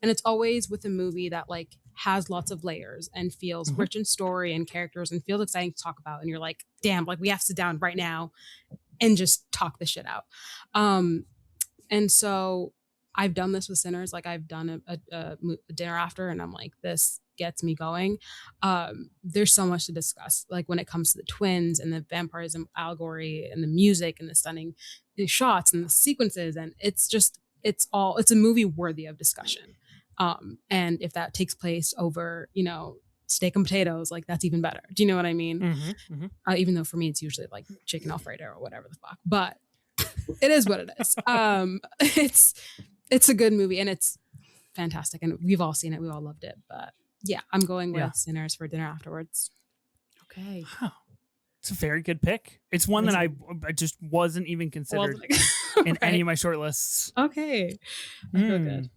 And it's always with a movie that like has lots of layers and feels rich in story and characters and feels exciting to talk about. And you're like, damn, like we have to sit down right now and just talk this shit out. And so I've done this with Sinners. Like I've done a Dinner After, and I'm like, this gets me going. There's so much to discuss, like when it comes to the twins and the vampirism allegory and the music and the stunning shots and the sequences. And it's a movie worthy of discussion. And if that takes place over, steak and potatoes, like that's even better. Do you know what I mean? Even though for me, it's usually like chicken Alfredo or whatever the fuck, but it is what it is. It's a good movie and it's fantastic. And we've all seen it. We all loved it, but yeah, I'm going with Sinners for Dinner Afterwards. Okay. Wow. It's a very good pick. It's one that I just wasn't even considered in any of my short lists. Okay. I feel good.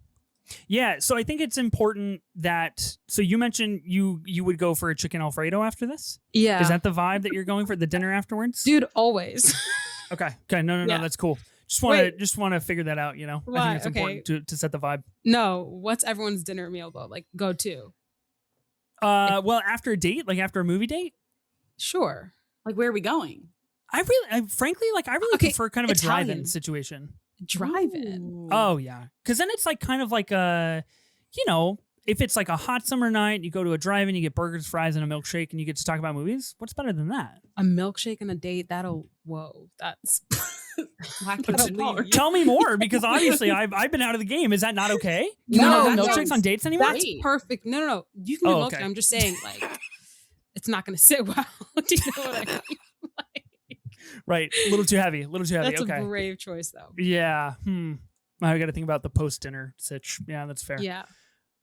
Yeah, so I think it's important that. So you mentioned you would go for a chicken Alfredo after this. Yeah, is that the vibe that you're going for the dinner afterwards, dude? Always. Okay. No, that's cool. Just want to figure that out. I think it's important to set the vibe. No, what's everyone's dinner meal though? Like go to. Well, after a date, like after a movie date. Sure. Like where are we going? I frankly prefer kind of Italian. A drive-in situation. Drive-in. Oh yeah, because then it's like kind of like a, if it's like a hot summer night, you go to a drive-in, you get burgers, fries, and a milkshake, and you get to talk about movies. What's better than that? A milkshake and a date. That's. Tell me more, because obviously I've been out of the game. Is that not okay? No, milkshakes on dates anymore. That's perfect. No. You can do milkshake. Okay. I'm just saying, like, it's not going to sit well. Do you know what I mean? Right, a little too heavy. That's okay. a brave choice, though. Yeah. I got to think about the post-dinner sitch. Yeah, that's fair. Yeah.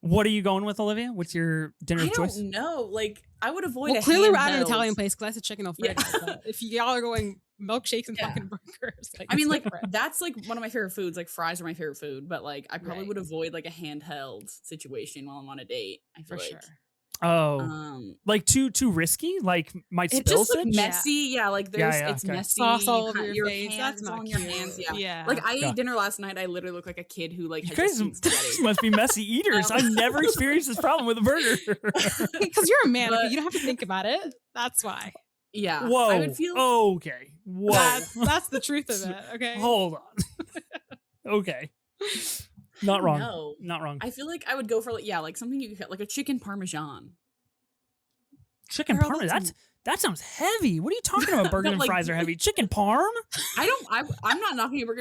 What are you going with, Olivia? What's your dinner choice? I don't know. Like, I would avoid. Well, clearly we're at an Italian place because I said chicken Alfredo. Yeah. If y'all are going milkshakes and fucking burgers, like, I mean, like that's like one of my favorite foods. Like fries are my favorite food, but like I probably would avoid like a handheld situation while I'm on a date. I feel like. Sure. Oh, like too risky? Like might it spill just look messy. Yeah, like there's it's messy. Sauce all over your face. That's not on cute. your hands. Yeah. Like I ate dinner last night. I literally look like a kid who like. You guys must be messy eaters. I've never experienced this problem with a burger. Because you're a man, you don't have to think about it. That's why. Yeah. Whoa. I would feel okay. Whoa. That's the truth of it. Okay. Hold on. Okay. Not wrong. No. Not wrong. I feel like I would go for like something you could get, like a chicken parmesan. Chicken parm? That sounds heavy. What are you talking about? Burger and fries are heavy. Chicken parm? I'm not knocking burger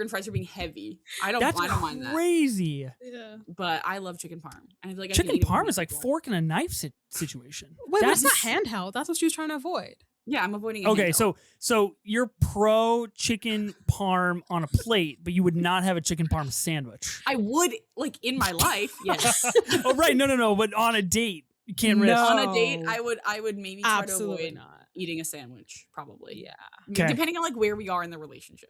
and fries for being heavy. I don't mind that. Crazy. Yeah. But I love chicken parm. And I feel like chicken parm is like fork and a knife situation. Wait, that's not handheld. That's what she was trying to avoid. Yeah, I'm avoiding a Okay, handheld. so you're pro chicken parm on a plate, but you would not have a chicken parm sandwich. I would, like, in my life, yes. Oh, right. No. But on a date, you can't risk. On a date, I would maybe try Absolutely to avoid not. eating a sandwich, probably. Yeah. Okay. Depending on like where we are in the relationship.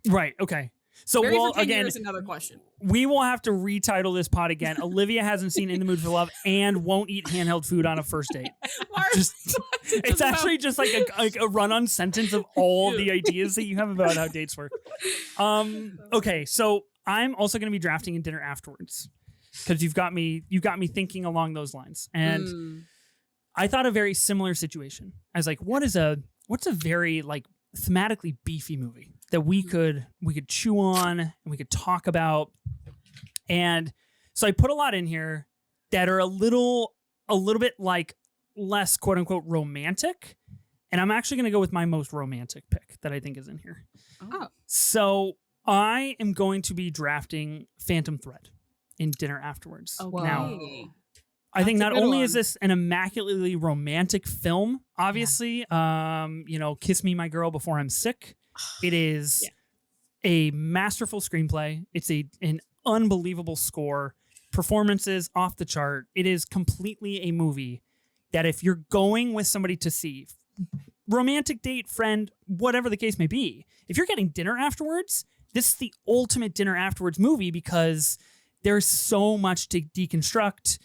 Right. Okay. So Married well, for 10 again, years, another question. we will have to retitle this pod again. Olivia hasn't seen In the Mood for Love and won't eat handheld food on a first date. It's actually just like a run-on sentence of all the ideas that you have about how dates work. Okay, so I'm also going to be drafting a dinner afterwards because you've got me thinking along those lines, and I thought a very similar situation. I was like, what's a very like thematically beefy movie that we could chew on and we could talk about. And so I put a lot in here that are a little bit like less quote unquote romantic. And I'm actually going to go with my most romantic pick that I think is in here. Oh. So I am going to be drafting Phantom Thread in Dinner Afterwards. Okay. Now, I think not only is this an immaculately romantic film, obviously, Kiss Me, My Girl Before I'm Sick. It is a masterful screenplay. It's an unbelievable score, performances off the chart. It is completely a movie that if you're going with somebody to see, romantic date, friend, whatever the case may be, if you're getting dinner afterwards, this is the ultimate dinner afterwards movie because there's so much to deconstruct.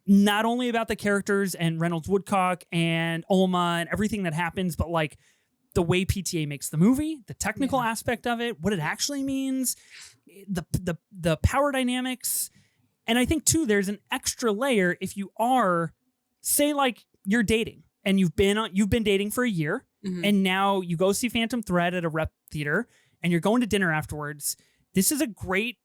Not only about the characters and Reynolds Woodcock and Ulma and everything that happens, but like the way PTA makes the movie, the technical aspect of it, what it actually means, the power dynamics. And I think too, there's an extra layer if you are, say like you're dating and you've been dating for a year and now you go see Phantom Thread at a rep theater and you're going to dinner afterwards. This is a great,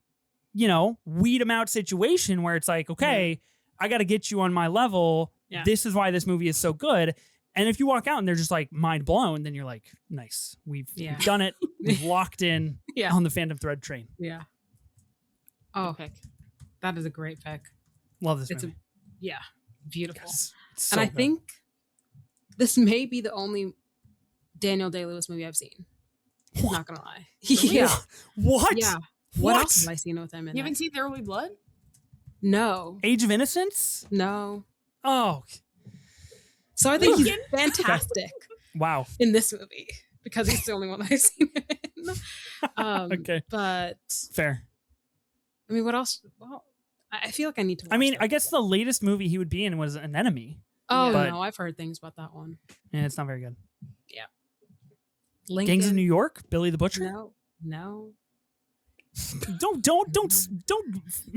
weed them out situation where it's like, okay, I got to get you on my level. Yeah. This is why this movie is so good. And if you walk out and they're just like mind blown, then you're like, nice. We've done it. We've locked in on the Phantom Thread train. Yeah. Oh, pick. That is a great pick. Love this movie. Beautiful. Yes, and I think this may be the only Daniel Day-Lewis movie I've seen. What? Not gonna lie. Yeah. What? Yeah. What else have I seen with him in You haven't seen There Will Be Blood? No. Age of Innocence? No. Oh. So I think he's fantastic. Wow. In this movie because he's the only one I've seen in. Okay. But fair. I mean, what else? Well, I feel like I need to watch I guess the latest movie he would be in was An Enemy. Oh, no, I've heard things about that one. Yeah, it's not very good. Yeah. Lincoln. Gangs of New York? Billy the Butcher? No. Don't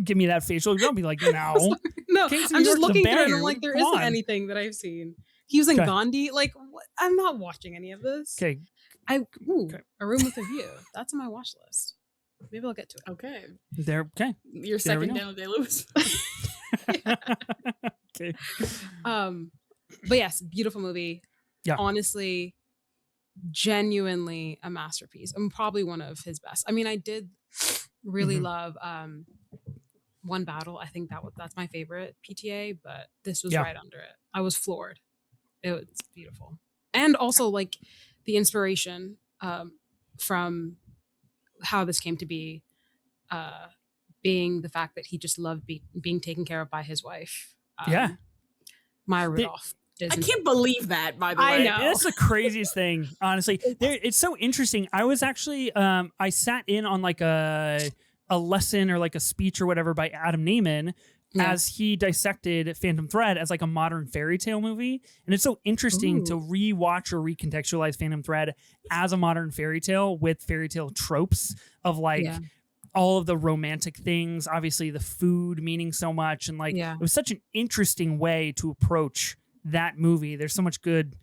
give me that facial. Don't be like, no. No, I'm just looking through it and I'm like, there isn't anything that I've seen. He was in Gandhi. Like, what? I'm not watching any of this. Okay. A Room with a View. That's on my watch list. Maybe I'll get to it. Okay. Okay. Your second Daniel Day-Lewis. Okay. But yes, beautiful movie. Yeah. Honestly, genuinely a masterpiece. I'm probably one of his best. I mean, I did really love One Battle. I think that's my favorite PTA, but this was right under it. I was floored. It was beautiful. And also like the inspiration from how this came to be, being the fact that he just loved being taken care of by his wife. Maya Rudolph. I can't believe that, by the way. I know. That's the craziest thing, honestly. It's so interesting. I was actually, I sat in on like a lesson or like a speech or whatever by Adam Naiman as he dissected Phantom Thread as like a modern fairy tale movie. And it's so interesting to rewatch or recontextualize Phantom Thread as a modern fairy tale with fairy tale tropes of like all of the romantic things, obviously the food meaning so much. And like, it was such an interesting way to approach that movie. There's so much good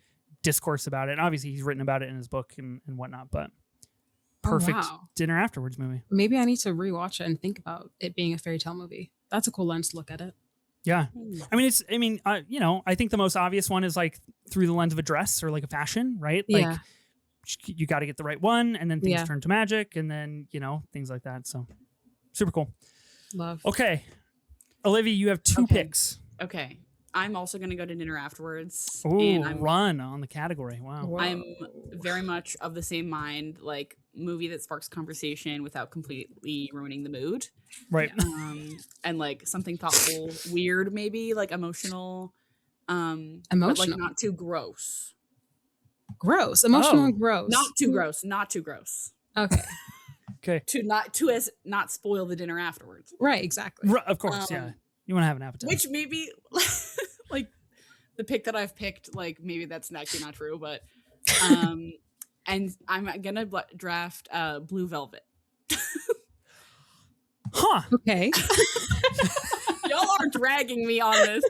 discourse about it. And obviously he's written about it in his book and whatnot, but perfect dinner afterwards movie. Maybe I need to rewatch it and think about it being a fairy tale movie. That's a cool lens to look at it. Yeah. I think the most obvious one is like through the lens of a dress or like a fashion, right? Like you got to get the right one and then things turn to magic and then, things like that. So super cool. Love. Okay. Olivia, you have two picks. Okay. I'm also going to go to dinner afterwards. Ooh, and I'm run on the category. Wow. Whoa. I'm very much of the same mind, like movie that sparks conversation without completely ruining the mood. Right. And like something thoughtful, weird, maybe like emotional, but like not too gross. Gross. Emotional and gross. Not too gross. Not too gross. Okay. Okay. To not spoil the dinner afterwards. Right, exactly. Of course, yeah. You want to have an appetite. Which maybe like the pick that I've picked, like maybe that's actually not true, but and I'm gonna draft Blue Velvet. Huh. Okay. Y'all are dragging me on this.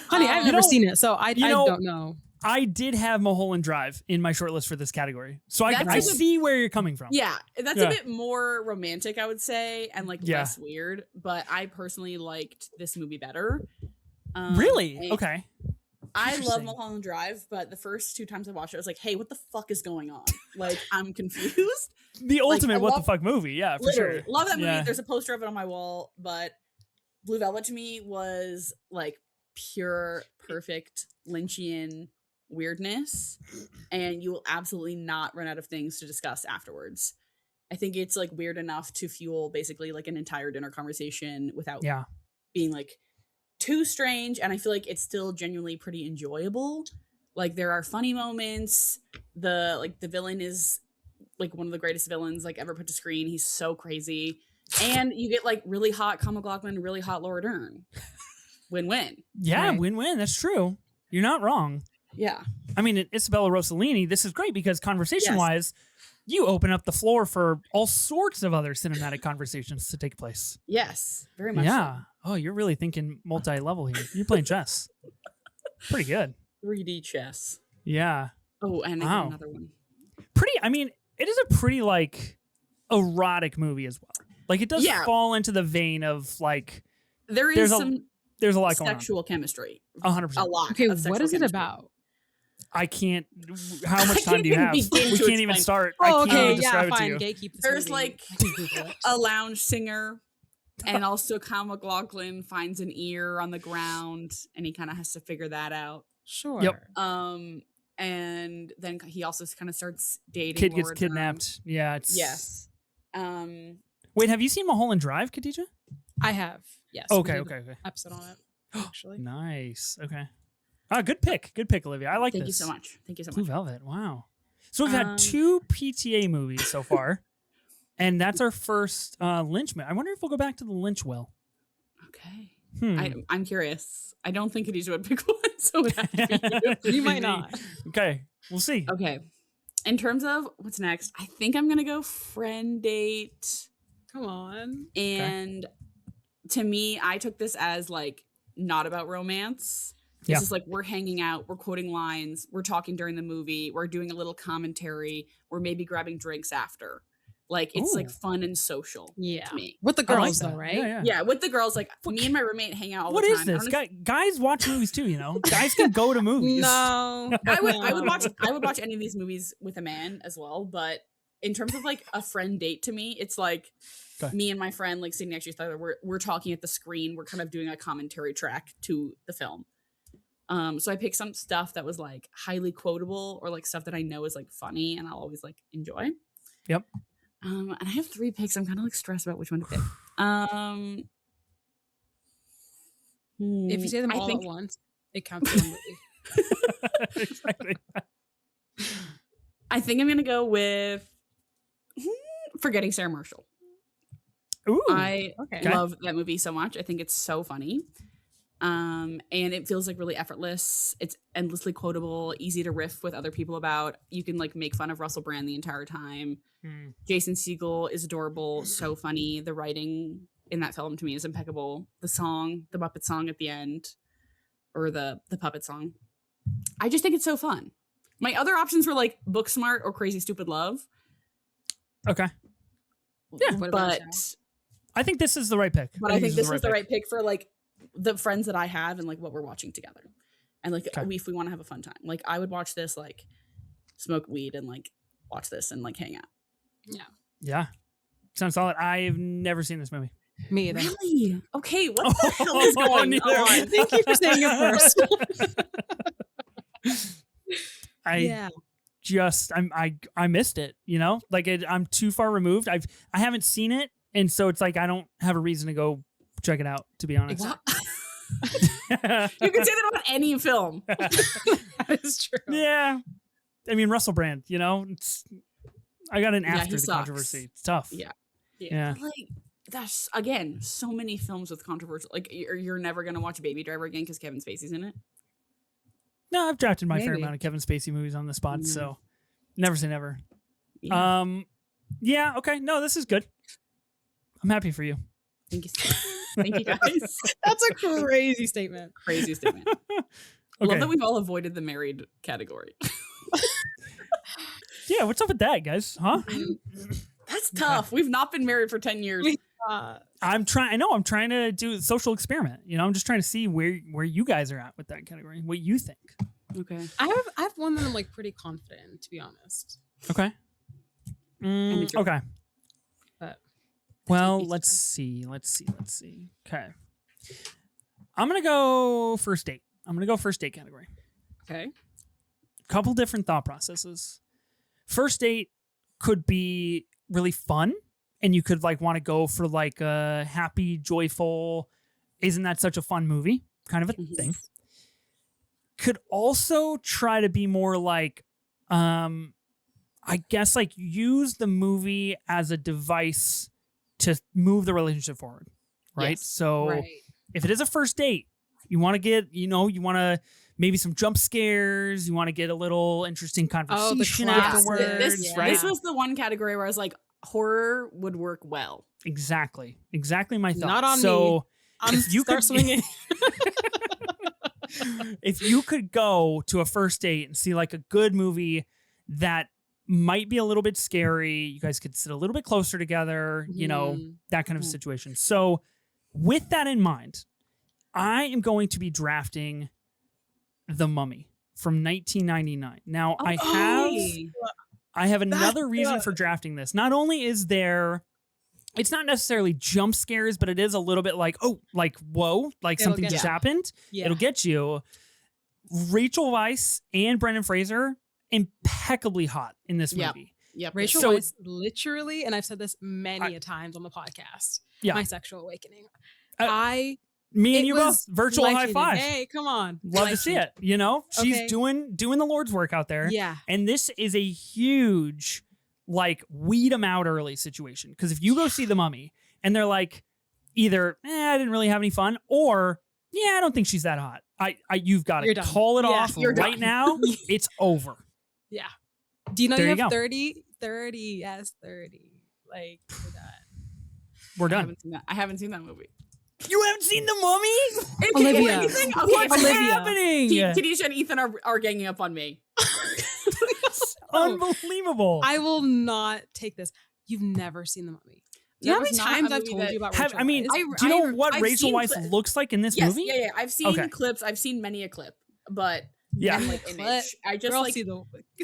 Honey, I've never seen it, so I don't know. I did have Mulholland Drive in my shortlist for this category. So I see where you're coming from. Yeah, that's a bit more romantic, I would say, and like Yeah. less weird. But I personally liked this movie better. Really? Okay. I love Interesting. Mulholland Drive, but the first 2 times I watched it, I was like, hey, what the fuck is going on? Like, I'm confused. The ultimate I what love- the fuck movie. Yeah, for Literally, sure. love that movie. Yeah. There's a poster of it on my wall, but Blue Velvet to me was like pure, perfect Lynchian weirdness, and you will absolutely not run out of things to discuss afterwards. I think it's like weird enough to fuel basically like an entire dinner conversation without being like too strange, and I feel like it's still genuinely pretty enjoyable. Like there are funny moments. The villain is like one of the greatest villains like ever put to screen. He's so crazy. And you get like really hot Kyle MacLachlan, really hot Laura Dern. Win-win. Yeah, Right. win-win. That's true. You're not wrong. Yeah. I mean, Isabella Rossellini, this is great because conversation-wise, you open up the floor for all sorts of other cinematic conversations to take place. Yes. Very much Yeah. Oh, you're really thinking multi-level here. You're playing chess. Pretty good. so. 3D chess. Yeah. Oh, and Wow. another one. I mean, it is a pretty, like, erotic movie as well. Like, it does fall into the vein of, like... There's some a lot going on. sexual chemistry. 100%. A lot. Okay, of what is it sexual about? I can't... How much time do you have? We begin to can't even explain. start. Oh, I can't okay, even describe it to fine. you. Gatekeep this There's movie. like I can Google it. a lounge singer, and also Kyle MacLachlan finds an ear on the ground, and he kind of has to figure that out. Sure. Yep. And then he also kind of starts dating. Kid gets Laura Dern. kidnapped. Yeah. It's... Yes. Wait, have you seen Mulholland Drive, Kadija? I have. Yes. Okay, we did okay. an Episode on it. Actually. Nice. Okay. Ah, good pick. Good pick, Olivia. I like Thank this. you so much. Thank you so Blue much. Velvet. Wow. So we've had 2 PTA movies so far, and that's our first Lynch movie. I wonder if we'll go back to the Lynch well. Okay. I'm curious. I don't think Kadija would pick one, so it has to be You might not. Okay. We'll see. Okay. In terms of what's next, I think I'm gonna go Friend Date. Come on. And to me, I took this as like not about romance. This is like we're hanging out, we're quoting lines, we're talking during the movie, we're doing a little commentary, we're maybe grabbing drinks after. Like it's like fun and social. Yeah. To me. With the I like girls, that. though, right? Yeah. Yeah, with the girls, like me and my roommate hang out all What the is time. this? Guys watch movies too, you know? Guys can go to movies. No. I would watch any of these movies with a man as well, but in terms of like a friend date to me, it's like me and my friend like sitting next to each other, we're talking at the screen, we're kind of doing a commentary track to the film. So I picked some stuff that was like highly quotable or like stuff that I know is like funny and I'll always like enjoy. Yep. And I have 3 picks. I'm kind of like stressed about which one to pick. If you say them all at once, it counts as one movie. Exactly. I think I'm gonna go with Forgetting Sarah Marshall. Ooh. I love that movie so much. I think it's so funny. And it feels like really effortless. It's endlessly quotable, easy to riff with other people about. You can like make fun of Russell Brand the entire time. Jason Segel is adorable, so funny. The writing in that film to me is impeccable. The song, the Muppet song at the end, or the puppet song. I just think it's so fun. My other options were like Booksmart or Crazy Stupid Love. Okay. Yeah, but I think this is the right pick. But I think this is the right pick for like the friends that I have and like what we're watching together. And like if we want to have a fun time. Like I would watch this, like smoke weed and like watch this and like hang out. Yeah. Yeah. Sounds solid. I've never seen this movie. Me either. Really? Okay, what the hell is going on? Thank you for saying it first. I missed it, you know, like I'm too far removed. I haven't seen it, and so it's like I don't have a reason to go check it out, to be honest. You can say that about any film. That is true. Yeah, I mean Russell Brand, you know, I got an after the sucks. controversy. It's tough. Yeah. Like that's again so many films with controversial. Like you're never gonna watch Baby Driver again because Kevin Spacey's in it. No, I've drafted my fair amount of Kevin Spacey movies on the spot, so never say never. Yeah. Okay. No, this is good. I'm happy for you. Thank you. Thank you guys. That's a crazy statement. Crazy statement. Okay. I love that we've all avoided the married category. Yeah, what's up with that, guys? Huh? That's tough. We've not been married for 10 years. I'm trying to do a social experiment. You know, I'm just trying to see where you guys are at with that category. What you think? Okay. I have one that I'm like pretty confident in, to be honest. Okay. Okay. But well, let's see. Okay. I'm going to go first date. Category. Okay. Couple different thought processes. First date could be really fun, and you could like want to go for like a happy, joyful, isn't that such a fun movie kind of a thing. Could also try to be more like, I guess like use the movie as a device to move the relationship forward, right? Yes, so if it is a first date, you want to get, you want to maybe some jump scares. You want to get a little interesting conversation afterwards. This was the one category where I was like, horror would work well. Exactly my thought. Not on so me. If you could swinging. If you could go to a first date and see like a good movie that might be a little bit scary, you guys could sit a little bit closer together, you know, that kind of situation. So with that in mind, I am going to be drafting The Mummy from 1999. Now, I have another reason for drafting this. Not only is there, it's not necessarily jump scares, but it is a little bit like, oh, like, whoa, like something just happened. Yeah. It'll get you. Rachel Weisz and Brendan Fraser, impeccably hot in this movie. Yep. Rachel Weisz, literally, and I've said this many a times on the podcast, my sexual awakening. Me and you both, virtual high five. Hey, come on. Love to see it. You know, she's doing the Lord's work out there. Yeah. And this is a huge, like, weed them out early situation. Because if you go see The Mummy and they're like, either, I didn't really have any fun, or, I don't think she's that hot. You've got to call it off right now. It's over. Yeah. Do you know you have 30? 30, yes, 30. Like, we're done. I haven't seen that movie. You haven't seen The Mummy? Olivia. Okay, what's happening? Kadija and Ethan are ganging up on me. Unbelievable. I will not take this. You've never seen The Mummy. Do you know how many times I've told you about Rachel Weisz? Do you know what Rachel Weisz looks like in this movie? Yeah. I've seen clips. I've seen many a clip, but like image. I just like.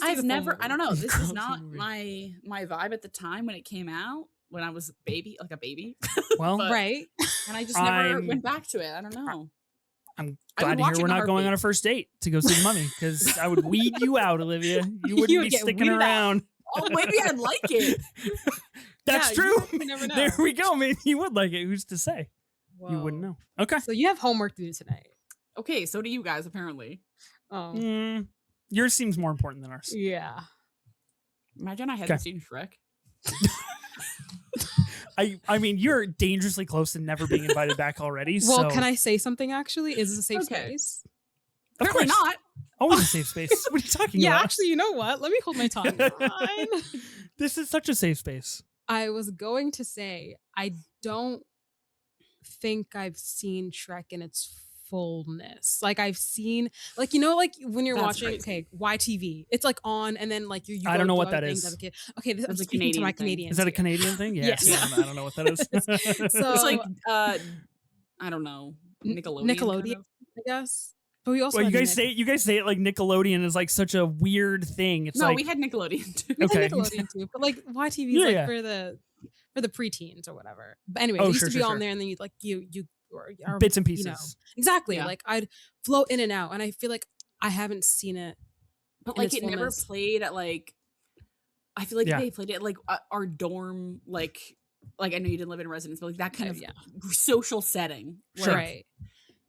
I've never. I don't know. This is not my vibe at the time when it came out. When I was a baby. Well, right. And I just never went back to it. I don't know. I'm glad to hear we're not going on a first date to go see The Mummy, because I would weed you out, Olivia. You wouldn't be sticking around. Oh, maybe I'd like it. That's true. You never know. There we go. Maybe you would like it. Who's to say? Whoa. You wouldn't know. Okay. So you have homework to do tonight. Okay, so do you guys, apparently. Oh. Yours seems more important than ours. Yeah. Imagine I hadn't seen Shrek. I mean, you're dangerously close to never being invited back already. Well, can I say something, actually? Is this a safe space? Apparently not. Always a safe space. What are you talking about? Yeah, actually, you know what? Let me hold my tongue. This is such a safe space. I was going to say, I don't think I've seen Shrek in its fullness. Like, I've seen, like, you know, like when you're watching, YTV, it's like on, and then like you I don't know what that is. Okay, I'm speaking to my Canadian. Is that a Canadian thing? Yes. I don't know what that is. So it's like, I don't know, Nickelodeon kind of? I guess. But we also you guys say it like Nickelodeon is like such a weird thing. It's we had Nickelodeon too. We had Nickelodeon too, but like YTV is like for the for the preteens or whatever. But anyway, Oh, it used sure, to be sure, on sure. there, and then you like you or, Bits and you pieces. know, exactly. Yeah. Like I'd float in and out, and I feel like I haven't seen it. But in like its it never fullness. played at like, I feel like Yeah. they played it at like our dorm, like I know you didn't live in residence, but like that kind of Yeah. social setting where Sure. Right.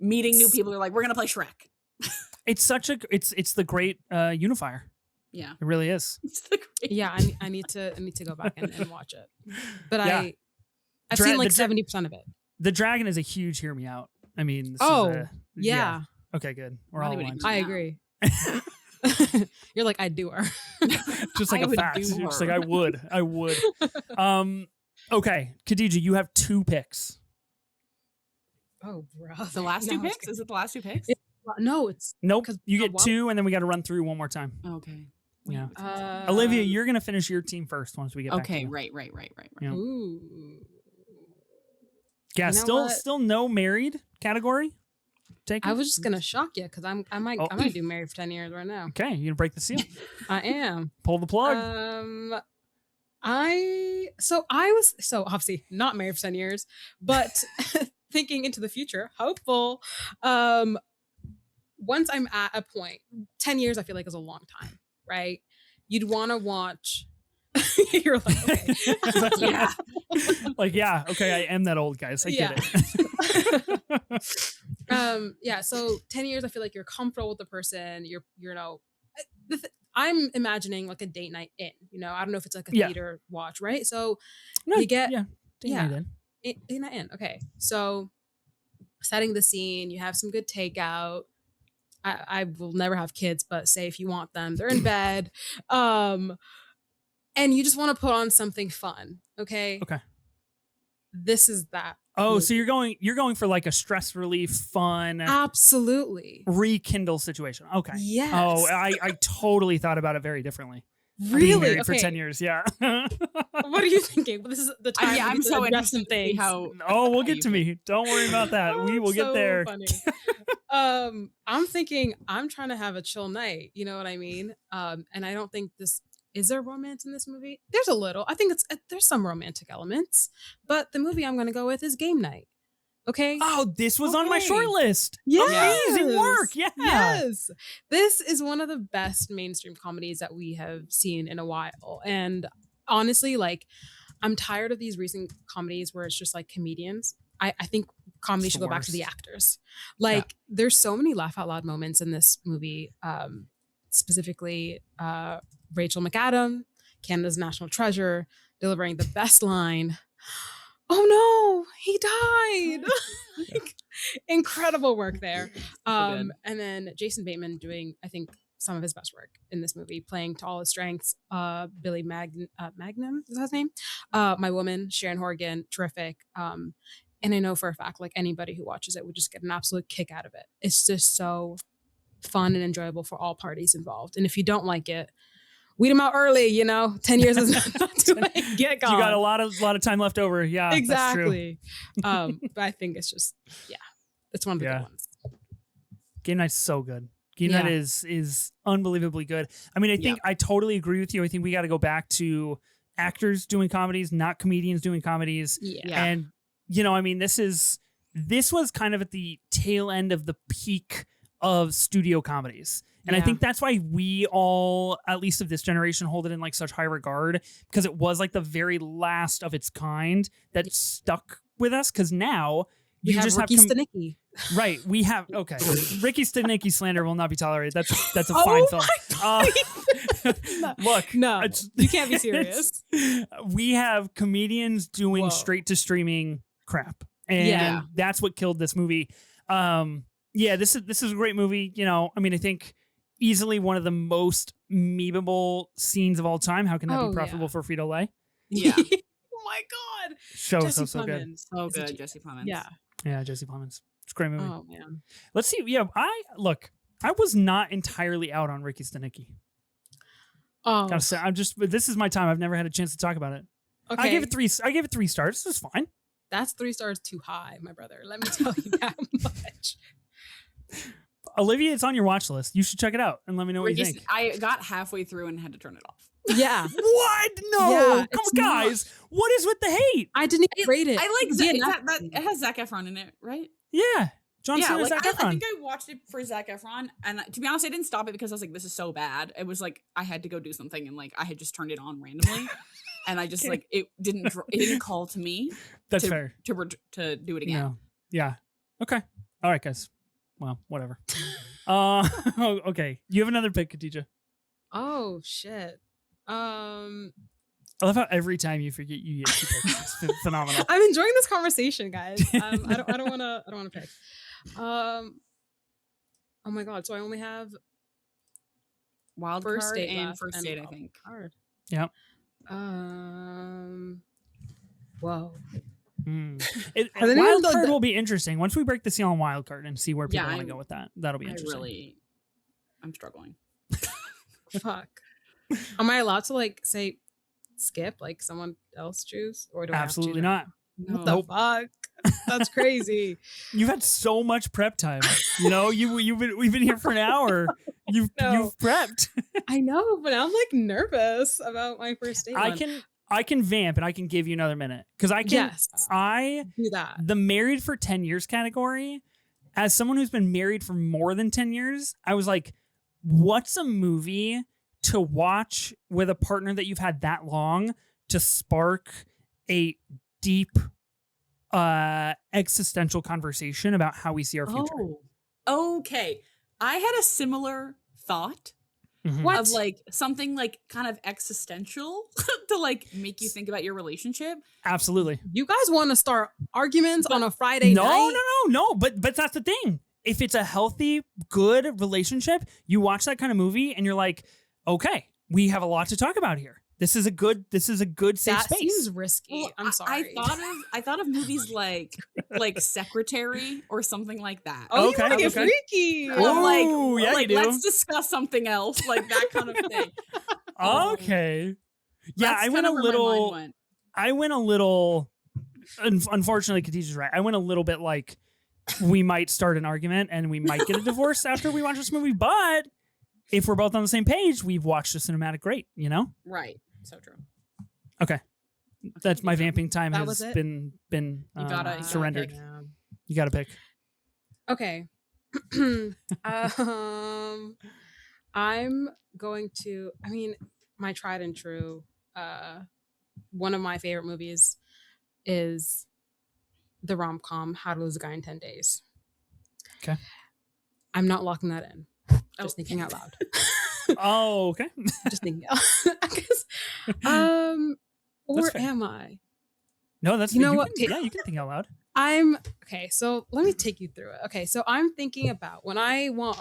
meeting new people are like, we're gonna play Shrek. It's such a it's the great unifier. Yeah. It really is. It's the great- Yeah, I need to go back and watch it. But Yeah. I've seen like 70% of it. The dragon is a huge hear me out. I mean, this Oh, is yeah. Okay, good. We're Not all even aligned. a- I Yeah. agree. You're like, I do her. Just like I a would fact. do You're just her. like I would. Okay, Kadija, you have 2 picks. Oh, bro. The last two No, picks? Is it the last two picks? No, it's Nope. 'Cause- You oh, get what? 2, and then we got to run through one more time. Okay. Yeah. Wait, Olivia, you're gonna finish your team first once we get back. okay, To right. Yeah. Ooh. Yeah. You know what? Still no married category. Take. I it? was just gonna shock you because I might do Married for 10 years right now. Okay, you're gonna break the seal. I am. Pull the plug. I was obviously not married for 10 years, but thinking into the future, hopeful. Once I'm at a point, 10 years I feel like is a long time, right? You'd want to watch. You're like, okay. Yeah. Like, yeah, okay, I am that old, guys. I get it. Yeah, so 10 years I feel like you're comfortable with the person, you're I'm imagining like a date night in, I don't know if it's like a theater watch, right? So No, you get date night in. date night in. Okay, so setting the scene, you have some good takeout. I will never have kids, but say if you want them, they're in bed, and you just want to put on something fun. Okay, this is that. Oh, so you're going for like a stress relief, fun, Absolutely rekindle situation. Okay. Yes. Oh, I totally thought about it very differently. Being Really? married for 10 years, yeah. What are you thinking? Well, this is the time. Yeah, we I'm get to so address interested some to see things. how. Oh, we'll how get you to me. Don't worry about that. We will get So there. funny. I'm thinking I'm trying to have a chill night. You know what I mean? And I don't think is there romance in this movie? There's a little. I think there's some romantic elements, but the movie I'm going to go with is Game Night. Okay. Oh, this was on my Okay. short list. Yes. Amazing work. Yeah. Yes. This is one of the best mainstream comedies that we have seen in a while. And honestly, like, I'm tired of these recent comedies where it's just like comedians. I think comedy should go back to the actors. Like, there's so many laugh out loud moments in this movie. Specifically, Rachel McAdam, Canada's national treasure, delivering the best line. Oh no, he died. Like, incredible work there. And then Jason Bateman doing, I think, some of his best work in this movie, playing to all his strengths. Billy Magnum is that his name? My Woman, Sharon Horgan, terrific. And I know for a fact, like, anybody who watches it would just get an absolute kick out of it. It's just so fun and enjoyable for all parties involved. And if you don't like it, weed them out early, 10 years is not too late. Get gone. You got a lot of time left over. Yeah, exactly. But I think it's just, it's one of the good ones. Game Night's so good. Game Night is unbelievably good. I mean, I think I totally agree with you. I think we got to go back to actors doing comedies, not comedians doing comedies. Yeah. And I mean, this was kind of at the tail end of the peak of studio comedies. And I think that's why we all, at least of this generation, hold it in like such high regard, because it was like the very last of its kind that stuck with us. Because now we you have just Ricky have Stenicki. Right, we have Ricky Stenicki slander will not be tolerated. That's a fine film. Look, no, you can't be serious. We have comedians doing straight to streaming crap, and that's what killed this movie. This is a great movie. I mean, I think easily one of the most memeable scenes of all time. How can that be profitable for Frito-Lay? Yeah. Oh my god. So good. So good, Jesse Plemons. Yeah, Jesse Plemons. It's a great movie. Oh man. Let's see. Yeah, I was not entirely out on Ricky Stenicki. Oh, gotta say, this is my time. I've never had a chance to talk about it. Okay. I gave it 3 stars. This is fine. That's 3 stars too high, my brother. Let me tell you that much. Olivia, it's on your watch list. You should check it out and let me know what you think. I got halfway through and had to turn it off. Yeah. What? No, Yeah, come it's on, guys. What is with the hate? I didn't even rate it. I like It's that it has Zac Efron in it, right? Yeah, John Yeah, Cena, like Zac I Efron. think I watched it for Zac Efron, and to be honest, I didn't stop it because I was like, "This is so bad." It was like I had to go do something, and like I had just turned it on randomly, and I just like it didn't call to me. That's fair. To do it again. No. Yeah. Okay. All right, guys. Well, whatever. Okay. You have another pick, Kadija. Oh shit. I love how every time you forget you get two picks. It's phenomenal. I'm enjoying this conversation, guys. I don't wanna pick. Oh my god, so I only have Wild first card date and left first and date, I wild think. card. Yep. Whoa. Wild card will be interesting once we break the seal on wild card and see where people want to go with that. That'll be interesting. I'm struggling. Fuck. Am I allowed to like say skip, like someone else choose, or do I Absolutely have to? No. What the fuck? That's crazy. You've had so much prep time. You know, we've been here for an hour. You've prepped. I know, but I'm like nervous about my first date. I can vamp and I can give you another minute because I can. Yes, I do that. The married for 10 years category. As someone who's been married for more than 10 years, I was like, what's a movie to watch with a partner that you've had that long to spark a deep existential conversation about how we see our future? Oh, okay. I had a similar thought of like something like kind of existential to like make you think about your relationship. Absolutely. You guys want to start arguments on a Friday night? No. But that's the thing. If it's a healthy, good relationship, you watch that kind of movie and you're like, okay, we have a lot to talk about here. This is a good safe space. That seems risky. Well, I'm sorry. I thought of movies like Secretary or something like that. Oh, okay, you want to get freaky. Oh, yeah, you do. Let's discuss something else, like that kind of thing. Okay. Yeah, I went a little. Unfortunately, Khadijah's right. I went a little bit like we might start an argument and we might get a divorce after we watch this movie, but if we're both on the same page, we've watched a cinematic great, you know? Right. So true. Okay. That's my vamping time that has been surrendered. You got to pick. Okay. I'm going to, my tried and true, one of my favorite movies is the rom-com How to Lose a Guy in 10 Days. Okay. I'm not locking that in. Just thinking out loud. Oh, okay. Just thinking out loud. Or am I? No, that's you know what? Yeah, you can think out loud. Okay, so let me take you through it. Okay, so I'm thinking about when I want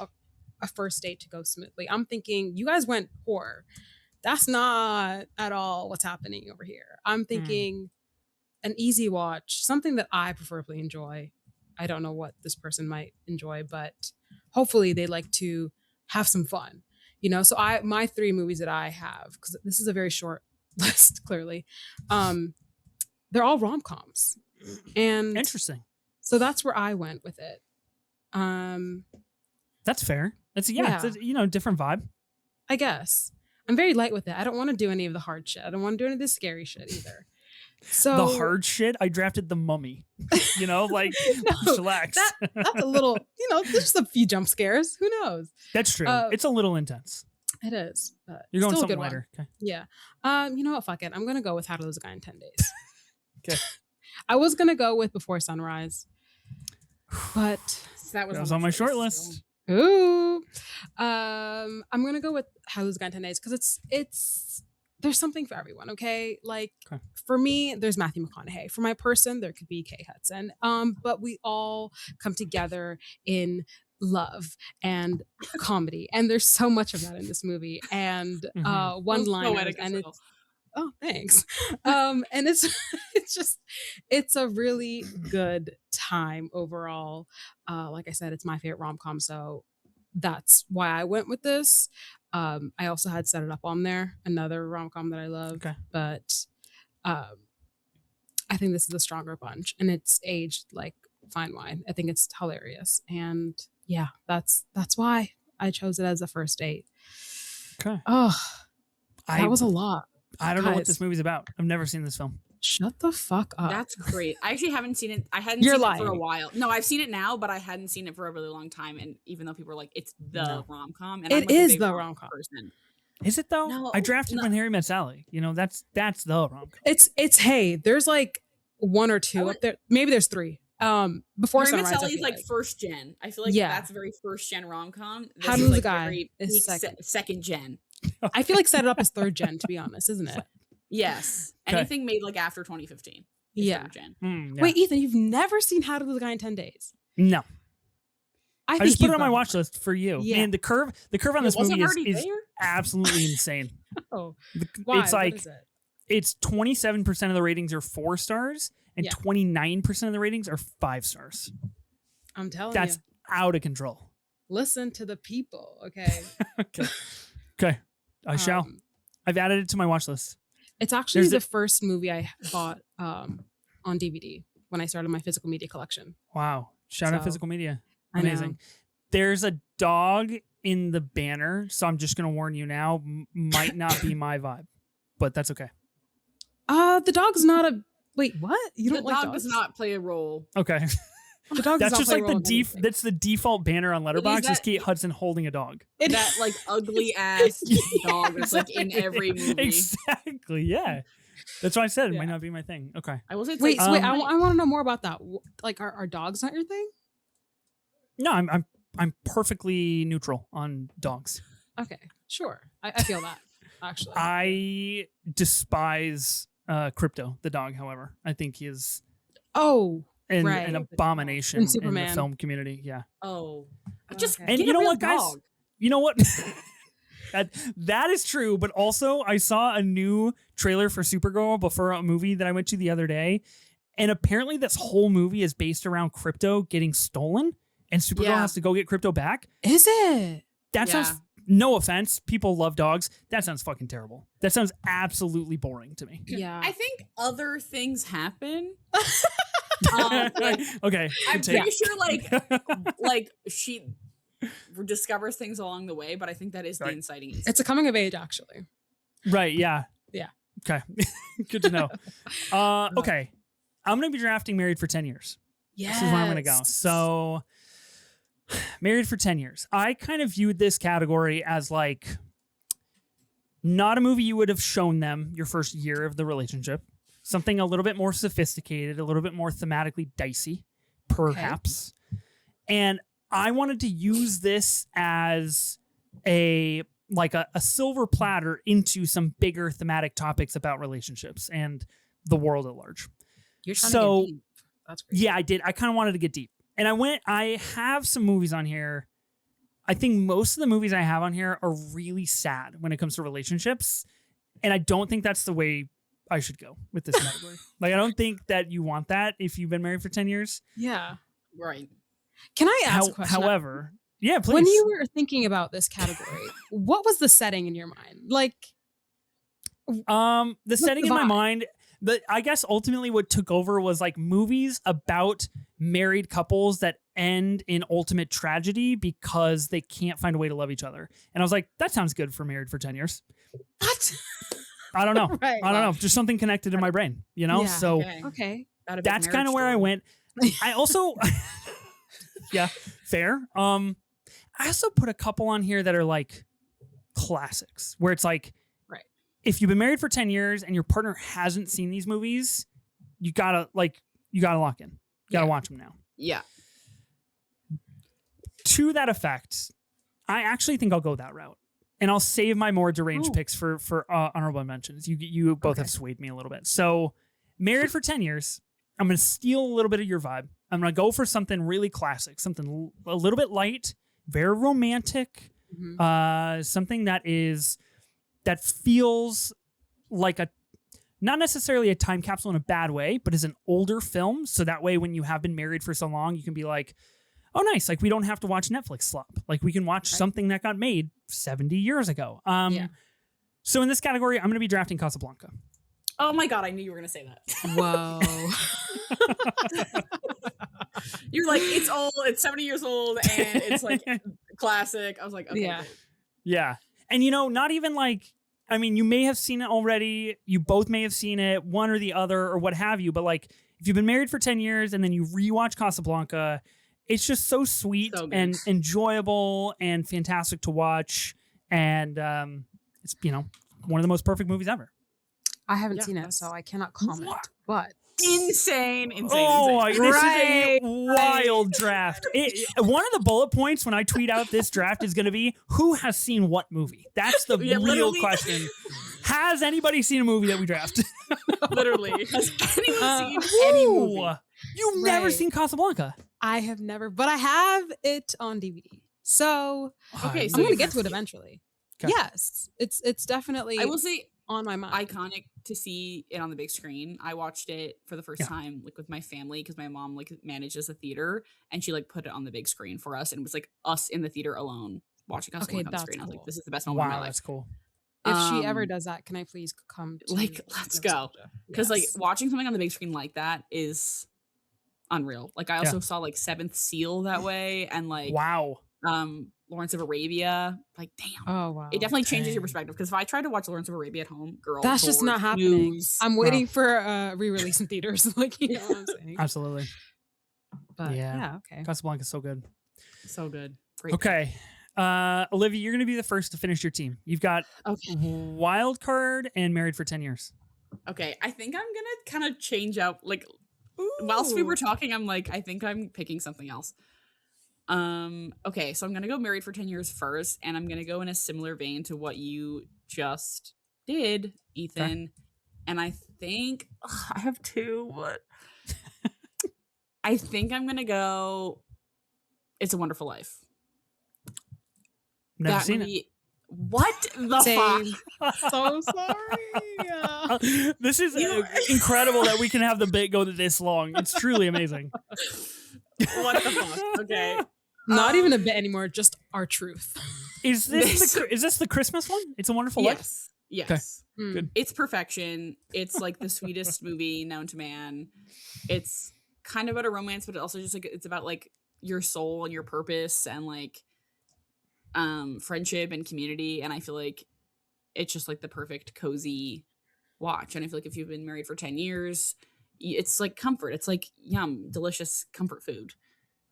a first date to go smoothly, I'm thinking you guys went horror. That's not at all what's happening over here. I'm thinking an easy watch, something that I preferably enjoy. I don't know what this person might enjoy, but hopefully they like to have some fun. You know, so my 3 movies that I have, because this is a very short list, clearly, they're all rom-coms. And interesting. So that's where I went with it. That's fair. It's a different vibe. I guess. I'm very light with it. I don't want to do any of the hard shit. I don't want to do any of the scary shit either. So the hard shit, I drafted The Mummy. You know, like relax. That's a little, there's just a few jump scares. Who knows? That's true. It's a little intense. It is. You're going something lighter. Okay. Yeah. You know what? Fuck it. I'm gonna go with How to Lose a Guy in 10 Days. Okay. I was gonna go with Before Sunrise, but that was on my short list. Ooh. I'm gonna go with How to Lose a Guy in 10 Days because it's there's something for everyone. Okay. Like for me, there's Matthew McConaughey. For my person, there could be Kate Hudson. But we all come together in love and comedy, and there's so much of that in this movie. And one-liners, and it's thanks. And it's a really good time overall. Like I said, it's my favorite rom-com, so that's why I went with this. I also had Set It Up on there, another rom-com that I love. Okay. But I think this is a stronger bunch, and it's aged like fine wine. I think it's hilarious, and yeah, that's why I chose it as a first date. Okay. Oh, That was a lot. I don't know what this movie's about. I've never seen this film. Shut the fuck up. That's great. I actually haven't seen it. I hadn't seen it for a while. No, I've seen it now, but I hadn't seen it for a really long time. And even though people are like, it's the rom-com. And it is the rom-com person. Is it though? No, I drafted When Harry Met Sally. You know, that's the rom-com. It's hey, there's like one or two up there. Maybe there's three. Before Harry Met Sunrise, Sally is like first gen. I feel like that's very first gen rom-com. How to Lose a Guy is second gen. I feel like Set It Up is third gen, to be honest, isn't it? Yes. Okay. Anything made like after 2015. Yeah. Gen. Yeah. Wait, Ethan, you've never seen How to Lose a Guy in 10 Days? No. I just put it on my watch list for you. Yeah. And the curve on this movie is absolutely insane. Oh. Why? It's like it's 27% of the ratings are 4 stars and 29% of the ratings are 5 stars. I'm telling That's out of control. Listen to the people, okay? Okay. I shall. I've added it to my watch list. It's actually the first movie I bought on DVD when I started my physical media collection. Wow. Shout out physical media. Amazing. I There's a dog in the banner, so I'm just going to warn you now, might not be my vibe, but that's okay. The dog's not a... Wait, what? You don't like dogs? The dog does not play a role. Okay. The dog that's just like that's the default banner on Letterboxd is Kate Hudson holding a dog. That like ugly ass dog that's like in every movie. Exactly. Yeah. That's why I said it might not be my thing. Okay. I will say. Wait. I want to know more about that. Like, are dogs not your thing? No, I'm perfectly neutral on dogs. Okay. Sure. I feel that actually. I despise Crypto the dog. However, I think he is. An abomination in the film community. Yeah. Oh. And you know what, guys? You know what? that is true. But also, I saw a new trailer for Supergirl before a movie that I went to the other day. And apparently this whole movie is based around Crypto getting stolen. And Supergirl has to go get Crypto back. Is it? That sounds... No offense. People love dogs. That sounds fucking terrible. That sounds absolutely boring to me. Yeah. I think other things happen. Okay. I'm pretty sure like she discovers things along the way, but I think that is the inciting incident. It's a coming of age, actually. Right. Yeah. Yeah. Okay. Good to know. Okay. I'm going to be drafting Married for 10 Years. Yes. This is where I'm going to go. So Married for 10 Years. I kind of viewed this category as like not a movie you would have shown them your first year of the relationship. Something a little bit more sophisticated, a little bit more thematically dicey, perhaps. Okay. And I wanted to use this as a silver platter into some bigger thematic topics about relationships and the world at large. You're trying to get deep. That's great. Yeah, I did. I kind of wanted to get deep. And I have some movies on here. I think most of the movies I have on here are really sad when it comes to relationships. And I don't think that's the way I should go with this category. I don't think that you want that if you've been married for 10 years. Yeah. Right. Can I ask a question? However, yeah, please. When you were thinking about this category, what was the setting in your mind? The setting in my mind, I guess ultimately what took over was like movies about married couples that end in ultimate tragedy because they can't find a way to love each other. And I was like, that sounds good for Married for 10 Years. What? I don't know. Right. I don't know. Just something connected in my brain, you know? Yeah, so okay. That's kind of where I went. I also, yeah, fair. I also put a couple on here that are like classics where it's like, right, if you've been married for 10 years and your partner hasn't seen these movies, you gotta lock in. You gotta watch them now. Yeah. To that effect, I actually think I'll go that route. And I'll save my more deranged picks for honorable mentions. You both have swayed me a little bit. So Married for 10 Years, I'm going to steal a little bit of your vibe. I'm going to go for something really classic, something a little bit light, very romantic, something that feels like not necessarily a time capsule in a bad way, but is an older film. So that way, when you have been married for so long, you can be like, oh, nice. Like, we don't have to watch Netflix slop. Like, we can watch something that got made 70 years ago. So in this category, I'm going to be drafting Casablanca. Oh my God, I knew you were going to say that. Whoa. You're like, it's old, it's 70 years old, and it's like classic. I was like, okay. Yeah. Yeah. And, not even like, I mean, you may have seen it already. You both may have seen it, one or the other, or what have you. But like, if you've been married for 10 years and then you rewatch Casablanca, it's just so sweet and enjoyable and fantastic to watch. And it's, one of the most perfect movies ever. I haven't seen it, so I cannot comment. What? But insane. This is a wild draft. One of the bullet points when I tweet out this draft is going to be, who has seen what movie? That's the real question. Has anybody seen a movie that we draft? Literally. Has anyone seen any movie? You've never seen Casablanca? I have never, but I have it on DVD. So okay, I'm going to get to it eventually. Okay. Yes, it's definitely, I will say, on my mind. Iconic to see it on the big screen. I watched it for the first time like with my family because my mom like manages a theater and she like put it on the big screen for us, and it was like us in the theater alone watching Casablanca on the screen. Cool. I was like, this is the best moment of my life. That's cool. If she ever does that, can I please come to let's go. Because like watching something on the big screen like that is unreal. Like I also saw like Seventh Seal that way, and like Lawrence of Arabia. Like, damn. Oh wow. It definitely changes your perspective, because if I tried to watch Lawrence of Arabia at home, girl, that's just not happening. I'm waiting for re-release in theaters. Like, you know what I'm saying? Absolutely. But yeah, okay. Casablanca is so good. So good. Great. Okay. Olivia, you're going to be the first to finish your team. You've got Wild Card and Married for 10 Years. Okay. I think I'm going to kind of change up. Like, whilst we were talking, I'm like, I think I'm picking something else. Okay, so I'm gonna go Married for 10 Years first, and I'm gonna go in a similar vein to what you just did, Ethan. Okay. And I think I have two. What? I think I'm gonna go It's a Wonderful Life. Never seen it. What the fuck? So sorry. This is incredible that we can have the bit go this long. It's truly amazing. What the fuck? Okay. Not even a bit anymore, just our truth. Is this the Christmas one? It's a Wonderful Life? Yes. Okay. Good. It's perfection. It's like the sweetest movie known to man. It's kind of about a romance, but also just like it's about like your soul and your purpose and like friendship and community. And I feel like it's just like the perfect cozy watch. And I feel like if you've been married for 10 years, it's like comfort. It's like yum, delicious comfort food.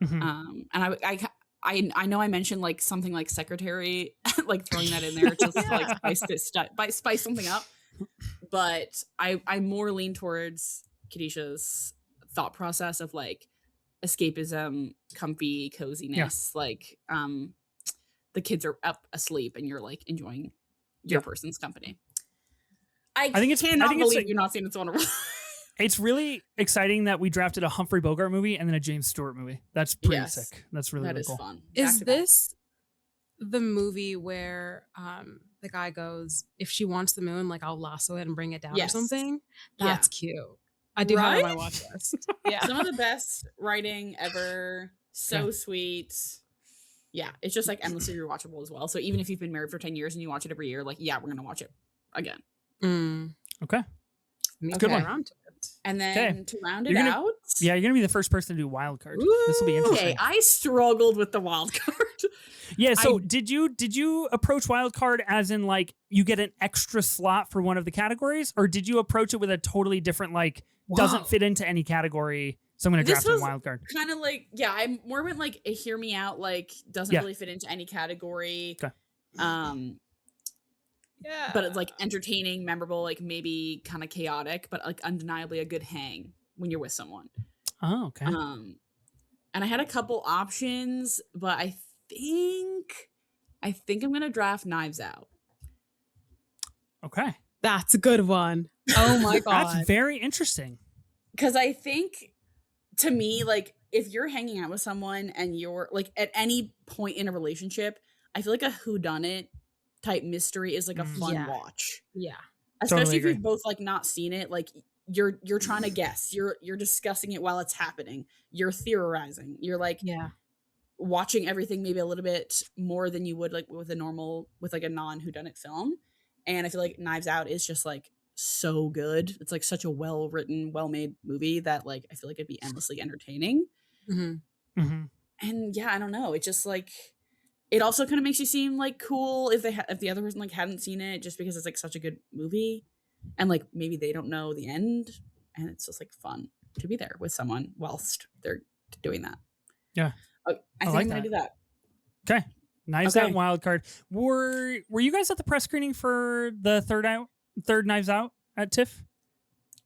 Mm-hmm. And I know I mentioned like something like Secretary, like throwing that in there just to like spice something up. But I more lean towards Kadisha's thought process of like escapism, comfy coziness. Like the kids are up asleep and you're like enjoying your person's company. I cannot believe you're not seeing It's Wonderful. It's really exciting that we drafted a Humphrey Bogart movie and then a James Stewart movie. That's pretty sick. That's really cool. Fun. Is this the movie where the guy goes, if she wants the moon, like I'll lasso it and bring it down or something? That's cute. I do have it on my watch list. Yeah. Some of the best writing ever. So sweet. Yeah. It's just like endlessly rewatchable as well. So even if you've been married for 10 years and you watch it every year, like, yeah, we're going to watch it again. Okay. Good one. And then to round it out. Yeah, you're going to be the first person to do Wild Card. This will be interesting. Okay, I struggled with the Wild Card. Yeah, so did you approach Wild Card as in like you get an extra slot for one of the categories, or did you approach it with a totally different like doesn't fit into any category, so I'm going to draft a Wild Card? Kind of like, yeah, I more went like a hear me out, like doesn't really fit into any category. Okay. Yeah. But it's like entertaining, memorable, like maybe kind of chaotic, but like undeniably a good hang when you're with someone. Oh, okay. And I had a couple options, but I think I'm gonna draft Knives Out. Okay. That's a good one. Oh my god. That's very interesting. Because I think to me, like if you're hanging out with someone and you're like at any point in a relationship, I feel like a whodunit type mystery is like a fun watch. Yeah. Especially totally if agree. you've both like not seen it, like you're trying to guess. You're discussing it while it's happening. You're theorizing. You're like watching everything maybe a little bit more than you would like with a non whodunit film. And I feel like Knives Out is just like so good. It's like such a well-written, well-made movie that like I feel like it'd be endlessly entertaining. Mm-hmm. And yeah, I don't know. It just like it also kind of makes you seem like cool if if the other person like hadn't seen it, just because it's like such a good movie, and like maybe they don't know the end, and it's just like fun to be there with someone whilst they're doing that. Yeah, I think I'm gonna do that. Okay, Knives Out and Wild Card. Were you guys at the press screening for the third Knives Out at TIFF?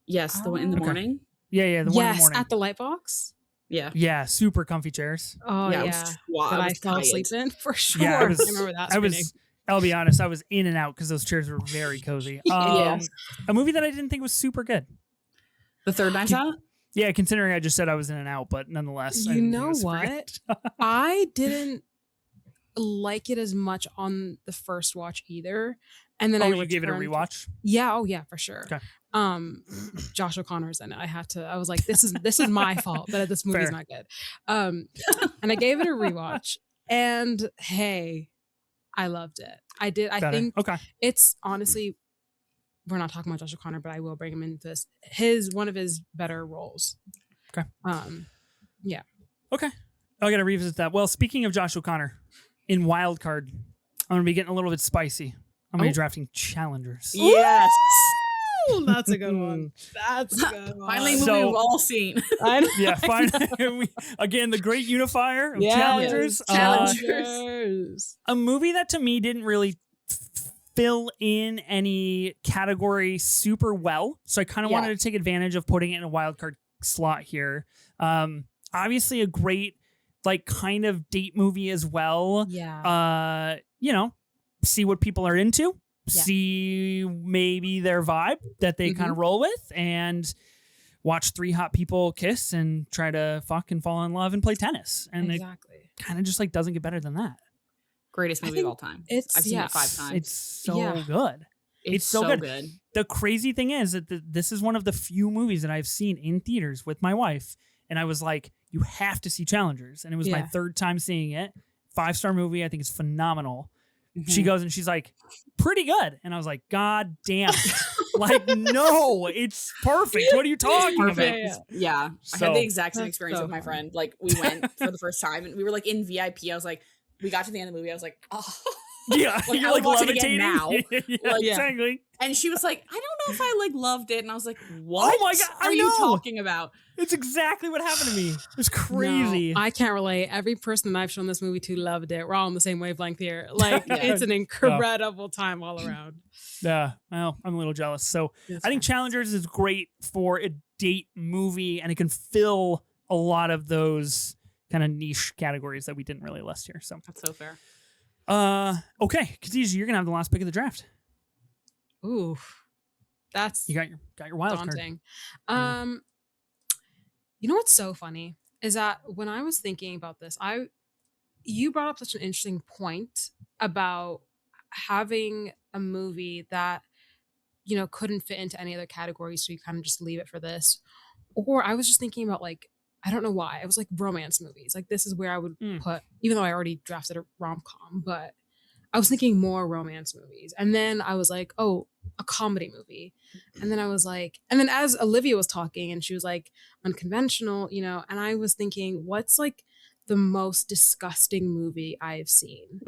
Yes, the one in the morning. Yeah, the one in the morning. Yes, at the Lightbox. Yeah, super comfy chairs. Oh yeah, that I fell asleep in for sure. Yeah, I remember that. I'll be honest, I was in and out because those chairs were very cozy. A movie that I didn't think was super good. The third Knives Out. Yeah, considering I just said I was in and out, but nonetheless, you know what? I didn't like it as much on the first watch either, and then you gave it a rewatch. Yeah, for sure. Okay. Josh O'Connor's in it. I was like, this is my fault that this movie's not good. And I gave it a rewatch, and hey, I loved it. I did. I think it's honestly, we're not talking about Josh O'Connor, but I will bring him into this. One of his better roles. Okay. Yeah. Okay. I got to revisit that. Well, speaking of Josh O'Connor, in Wild Card, I'm gonna be getting a little bit spicy. I'm gonna be drafting challengers. Yes. Ooh, that's a good one. That's a good one. Finally, movie we've all seen. Yeah, finally. Again, the great unifier of challengers. Challengers. A movie that to me didn't really fill in any category super well, so I kind of wanted to take advantage of putting it in a wild card slot here. Obviously, a great like kind of date movie as well. Yeah. See what people are into. See maybe their vibe that they kind of roll with, and watch three hot people kiss and try to fuck and fall in love and play tennis. And it kind of just like doesn't get better than that. Greatest movie of all time. I've seen it 5 times. It's so good. It's so good. The crazy thing is that this is one of the few movies that I've seen in theaters with my wife, and I was like, you have to see Challengers. And it was my third time seeing it. 5-star movie. I think it's phenomenal. She goes and she's like, pretty good. And I was like, God damn. Like, no, it's perfect. What are you talking about? Yeah. I had the exact same experience with my friend. Like, we went for the first time and we were like in VIP. I was like, we got to the end of the movie. I was like, oh. Yeah. Like, you're like levitating now. Exactly. And she was like, I don't know if I like loved it. And I was like, what? Oh my God. Are you talking about? It's exactly what happened to me. It was crazy. No, I can't relate. Every person that I've shown this movie to loved it. We're all on the same wavelength here. Like, it's an incredible time all around. Yeah. Well, I'm a little jealous. So I think Challengers is great for a date movie, and it can fill a lot of those kind of niche categories that we didn't really list here. So that's so fair. Okay, Kadija, you're gonna have the last pick of the draft. Ooh, that's you got your wild daunting. card. You know what's so funny is that when I was thinking about this, you brought up such an interesting point about having a movie that couldn't fit into any other category, so you kind of just leave it for this. Or I was just thinking about like, I don't know why. It was like romance movies. Like, this is where I would put, even though I already drafted a rom-com, but I was thinking more romance movies. And then I was like, oh, a comedy movie. And then I was like, and then as Olivia was talking and she was like, unconventional, and I was thinking, what's like the most disgusting movie I've seen,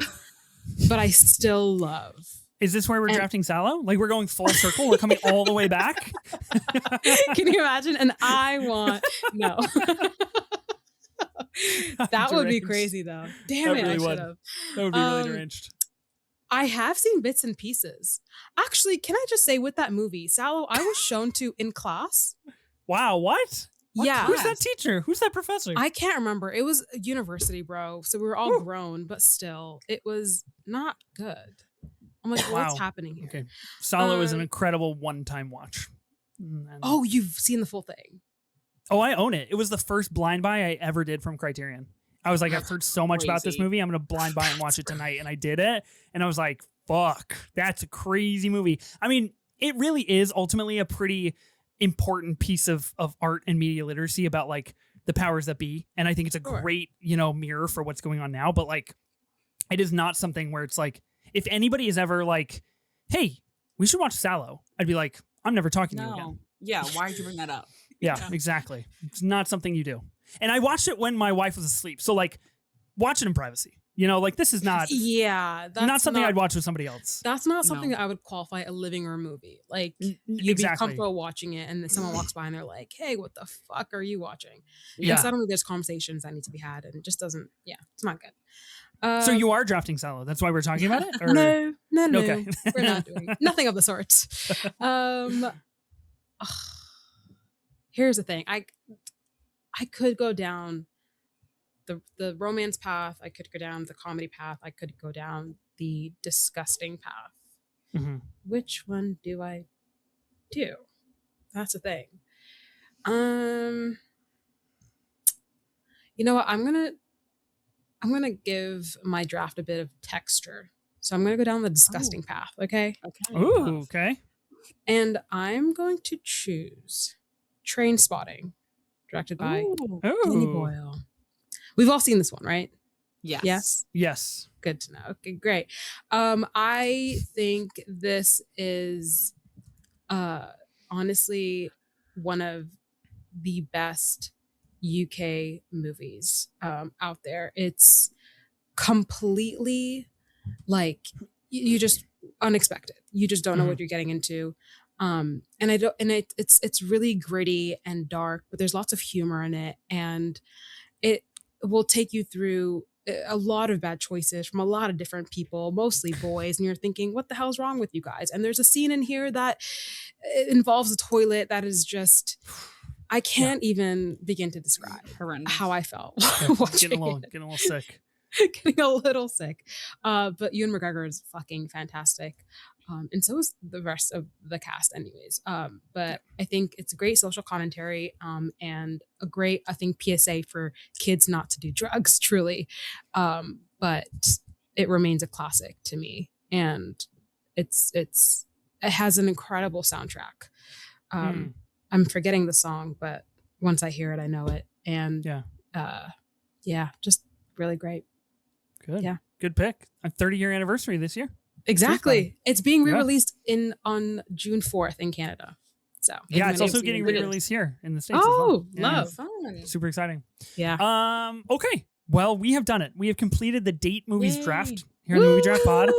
but I still love? Is this where we're drafting Sallow? Like, we're going full circle? We're coming all the way back? Can you imagine? And I want... No. That would be crazy, though. Damn it, I should have. That would be really deranged. I have seen bits and pieces. Actually, can I just say, with that movie, Sallow, I was shown to in class. Wow, what? Yeah. Who's that teacher? Who's that professor? I can't remember. It was a university, bro. So we were all grown, but still, it was not good. I'm like, what's happening here? Okay. Sallow is an incredible one-time watch. Oh, you've seen the full thing? Oh, I own it. It was the first blind buy I ever did from Criterion. I was like, I've heard so much about this movie. I'm going to blind buy and watch it tonight. And I did it. And I was like, fuck, that's a crazy movie. I mean, it really is ultimately a pretty important piece of art and media literacy about like the powers that be. And I think it's a great, mirror for what's going on now. But like, it is not something where it's like, if anybody is ever like, hey, we should watch Sallow, I'd be like, I'm never talking to you again. Yeah, why'd you bring that up? Yeah, exactly. It's not something you do. And I watched it when my wife was asleep. So like, watch it in privacy. Like this is not that's not something I'd watch with somebody else. That's not something that I would qualify a living room movie. Like you'd be comfortable watching it, and then someone walks by and they're like, "Hey, what the fuck are you watching?" Yeah, suddenly there's conversations that need to be had, and it just doesn't. Yeah, it's not good. So you are drafting Sallow. That's why we're talking about it? Or? No. Okay. We're not doing nothing of the sort. Here's the thing. I could go down the romance path. I could go down the comedy path. I could go down the disgusting path. Mm-hmm. Which one do I do? That's the thing. You know what? I'm gonna give my draft a bit of texture. So I'm gonna go down the disgusting path. Okay. Ooh. Okay. And I'm going to choose Train Spotting, directed by Danny Boyle. We've all seen this one, right? Yes. Yes. Good to know. Okay, great. I think this is honestly one of the best UK movies out there. It's completely like you just unexpected. You just don't know what you're getting into. It's really gritty and dark, but there's lots of humor in it, and it will take you through a lot of bad choices from a lot of different people, mostly boys, and you're thinking, what the hell's wrong with you guys? And there's a scene in here that involves a toilet that is just, I can't even begin to describe how I felt Getting a little sick. Getting a little sick. But Ewan McGregor is fucking fantastic. And so is the rest of the cast anyways. But I think it's a great social commentary and a great, I think, PSA for kids not to do drugs, truly. But it remains a classic to me. And it has an incredible soundtrack. I'm forgetting the song, but once I hear it, I know it. And just really great. Good. Yeah. Good pick. A 30-year anniversary this year. Exactly. It's being re-released on June 4th in Canada. So yeah, it's also getting re-released here in the States. Oh, as well. love. Fun. Super exciting. Yeah. Okay. Well, we have done it. We have completed the Date Movies draft here on the Movie Draft Pod.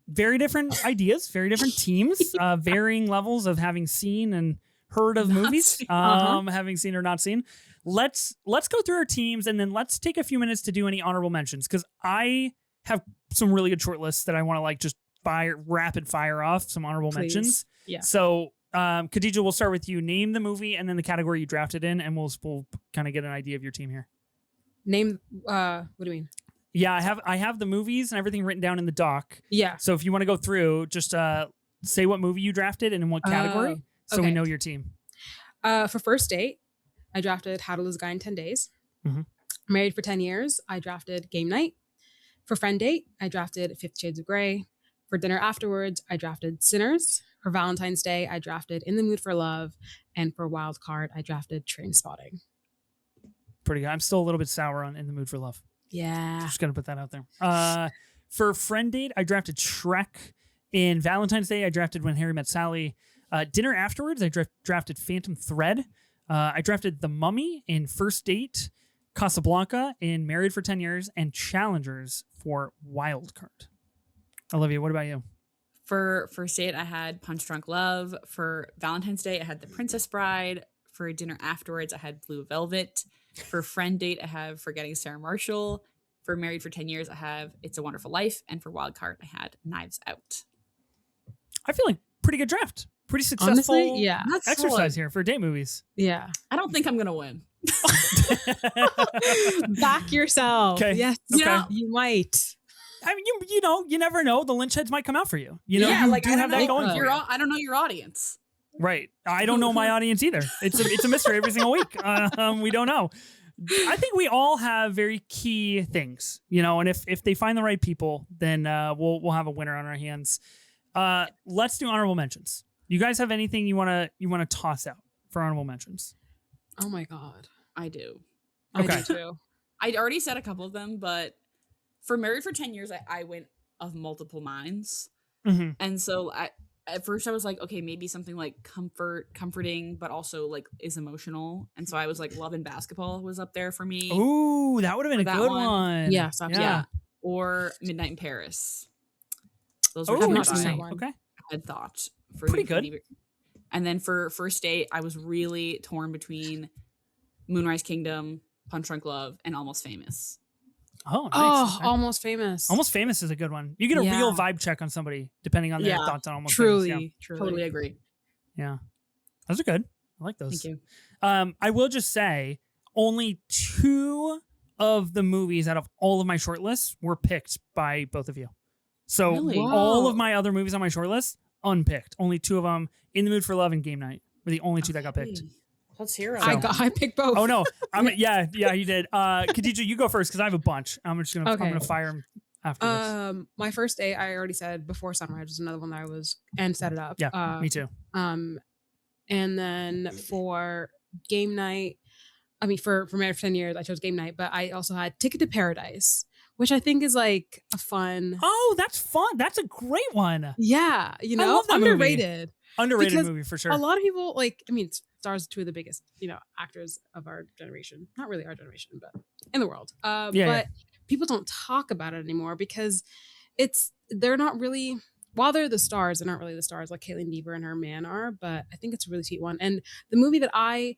Very different ideas, very different teams, varying levels of having seen and heard of movies, having seen or not seen. Let's go through our teams, and then let's take a few minutes to do any honorable mentions, because I have some really good short lists that I want to just rapid fire off some honorable mentions. Yeah. So, Kadija, we'll start with you. Name the movie and then the category you drafted in, and we'll kind of get an idea of your team here. Name. What do you mean? Yeah, I have the movies and everything written down in the doc. Yeah. So if you want to go through, just say what movie you drafted and in what category, so we know your team. For First Date, I drafted How to Lose a Guy in 10 Days. Mm-hmm. Married for 10 Years, I drafted Game Night. For Friend Date, I drafted 50 Shades of Grey. For Dinner Afterwards, I drafted Sinners. For Valentine's Day, I drafted In the Mood for Love. And for Wild Card, I drafted Train Spotting. Pretty good. I'm still a little bit sour on In the Mood for Love. Yeah. Just gonna put that out there. For Friend Date, I drafted Shrek. In Valentine's Day, I drafted When Harry Met Sally. Dinner Afterwards, I drafted Phantom Thread. I drafted The Mummy in First Date, Casablanca in Married for 10 Years, and Challengers for Wild Card. Olivia, what about you? For First Date, I had Punch Drunk Love. For Valentine's Day, I had The Princess Bride. For Dinner Afterwards, I had Blue Velvet. For Friend Date, I have Forgetting Sarah Marshall. For Married for 10 Years, I have It's a Wonderful Life. And for Wild Card, I had Knives Out. I feel like pretty good draft. Pretty successful. Honestly, yeah. Exercise here for date movies. Yeah. I don't think I'm going to win. Back yourself. Okay. Yes. Okay. Yeah, you might. I mean, you never know. The lynch heads might come out for you. You know, yeah, you do have that going for you. I don't know your audience. Right. I don't know my audience either. It's a mystery every single week. We don't know. I think we all have very key things, and if they find the right people, then we'll have a winner on our hands. Let's do honorable mentions. You guys have anything you want to toss out for honorable mentions? Oh my God. I do. Okay. I do too. I'd already said a couple of them, but for Married for 10 Years, I went of multiple minds. Mm-hmm. And so at first I was like, okay, maybe something like comforting, but also like is emotional. And so I was like, Love and Basketball was up there for me. Ooh, that would have been a that good one. one. Yeah, absolutely. Yeah. Or Midnight in Paris. Those were Oh, two that interesting. I Okay. had thought for Pretty Infinity good. War. And then for first date, I was really torn between Moonrise Kingdom, Punch Drunk Love, and Almost Famous. Oh, nice. Oh, Okay. Almost Famous. Almost Famous is a good one. You get a real vibe check on somebody depending on their thoughts on Almost truly, Famous. Yeah. truly. Totally agree. Yeah. Those are good. I like those. Thank you. I will just say only 2 of the movies out of all of my shortlists were picked by both of you. So Really? all of my other movies on my shortlist, unpicked. Only 2 of them, In the Mood for Love and Game Night, were the only 2 that got picked. Let's hear it. I picked both. Oh no, yeah, you did. Kadija, you go first because I have a bunch. I'm gonna fire them after this. My first date, I already said Before Sunrise was another one that I was and set it up. Yeah, me too. And then for Game Night, I mean for Married for 10 Years, I chose Game Night, but I also had Ticket to Paradise, which I think is like a fun. Oh, that's fun. That's a great one. Yeah, I love that underrated. Underrated movie for sure. A lot of people stars 2 of the biggest, actors of our generation. Not really our generation, but in the world. But people don't talk about it anymore because they're not really, while they're the stars, they're not really the stars like Caitlin Dever and her man are, but I think it's a really sweet one. And the movie that I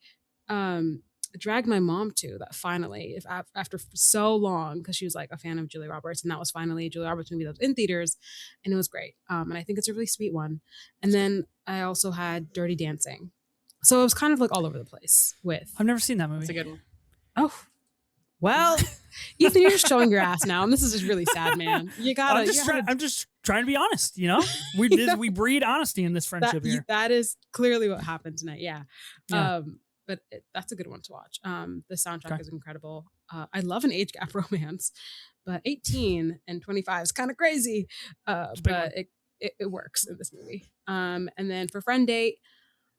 dragged my mom to, that finally, after so long, because she was like a fan of Julia Roberts, and that was finally a Julia Roberts movie that was in theaters, and it was great. And I think it's a really sweet one. And then I also had Dirty Dancing. So it was kind of like all over the place with. I've never seen that movie. That's a good one. Oh, well, Ethan, you're just showing your ass now, and this is just really sad, man. You gotta. I'm just trying to be honest. We we breed honesty in this friendship here. That is clearly what happened tonight. Yeah. But that's a good one to watch. The soundtrack is incredible. I love an age gap romance, but 18 and 25 is kind of crazy. But it works in this movie. And then for friend date,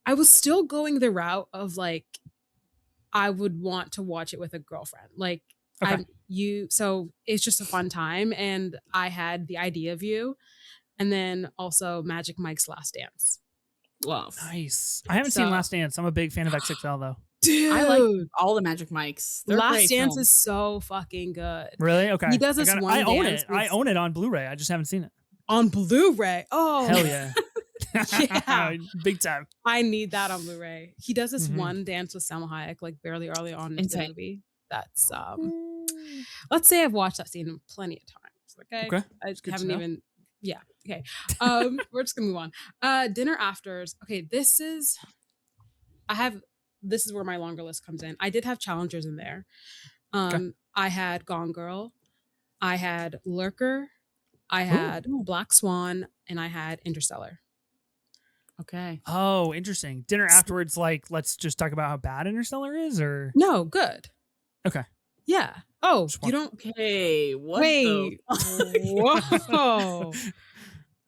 I was still going the route of like, I would want to watch it with a girlfriend. Like so it's just a fun time. And I had The Idea of You, and then also Magic Mike's Last Dance. Love. Nice. I haven't seen Last Dance. I'm a big fan of XXL though. Dude, I like all the Magic Mikes. Last Dance is so fucking good. Really? Okay. He does this one I own dance it. I own it on Blu-ray. I just haven't seen it. On Blu-ray. Oh. Hell yeah. Yeah. Big time. I need that on Blu-ray. He does this one dance with Salma Hayek like barely early on in the movie. That's let's say I've watched that scene plenty of times. Okay. I just haven't even. Yeah. Okay. We're just gonna move on. Dinner Afters. Okay, this is where my longer list comes in. I did have challengers in there. I had Gone Girl, I had Lurker, I had Black Swan, and I had Interstellar. Okay. Oh, interesting. Dinner afterwards, like, let's just talk about how bad Interstellar is, or no, good. Okay. Yeah. Oh, you don't. Okay. What? Wait. Whoa.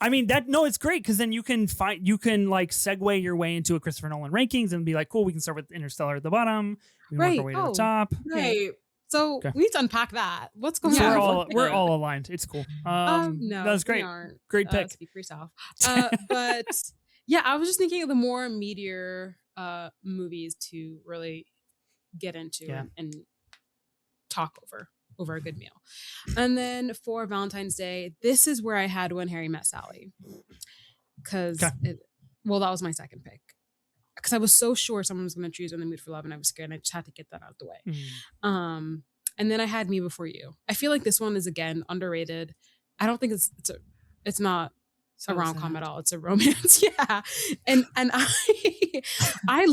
I mean it's great because then you can like segue your way into a Christopher Nolan rankings and be like, cool, we can start with Interstellar at the bottom, we work our way to the top. Right. So we need to unpack that. What's going on? We're all aligned. It's cool. No, that was great. Great pick. Speak for yourself. But yeah, I was just thinking of the more meatier movies to really get into and talk over a good meal. And then for Valentine's Day, this is where I had When Harry Met Sally. Because, that was my second pick. Because I was so sure someone was going to choose In the Mood for Love, and I was scared, and I just had to get that out of the way. And then I had Me Before You. I feel like this one is, again, underrated. I don't think it's not a rom-com at all. It's a romance. Yeah. And I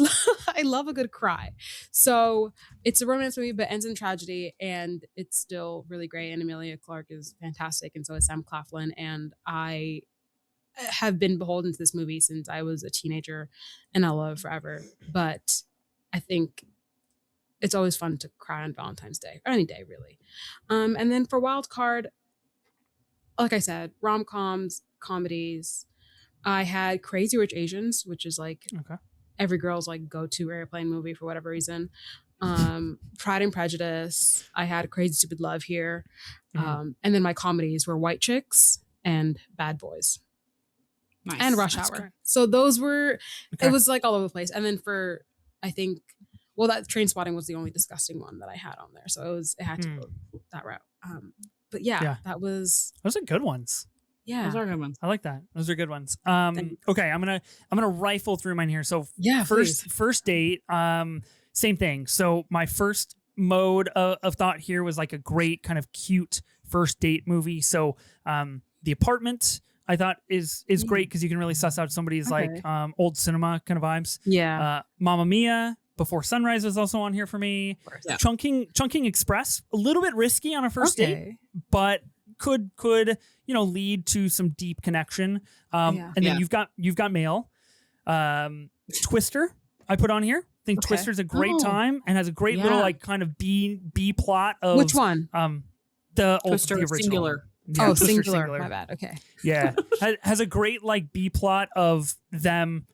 love a good cry. So it's a romance movie, but ends in tragedy, and it's still really great. And Emilia Clarke is fantastic, and so is Sam Claflin. And I have been beholden to this movie since I was a teenager, and I'll love it forever. But I think it's always fun to cry on Valentine's Day, or any day, really. And then for Wild Card, like I said, rom-coms, comedies. I had Crazy Rich Asians, which is like every girl's like go-to airplane movie for whatever reason. Pride and Prejudice. I had Crazy Stupid Love here. And then my comedies were White Chicks and Bad Boys. Nice. and Rush That's Hour. great. So those were, Okay. it was like all over the place. And then I think, well, that Train Spotting was the only disgusting one that I had on there. So it had to go that route. But yeah, those are good ones. Yeah. Those are good ones. I like that. Those are good ones. Okay, I'm gonna rifle through mine here. So first date, same thing. So my first mode of thought here was like a great kind of cute first date movie. So The Apartment I thought is great because you can really suss out somebody's like old cinema kind of vibes. Yeah. Mamma Mia, Before Sunrise was also on here for me. Yeah. Chunking Express, a little bit risky on a first date, but could lead to some deep connection. And then you've got Mail, Twister. I put on here. I think Twister's a great time and has a great little like kind of B plot of which one? The Twister original. Singular. Yeah, Twister singular. My bad. Okay. Yeah, has a great like B plot of them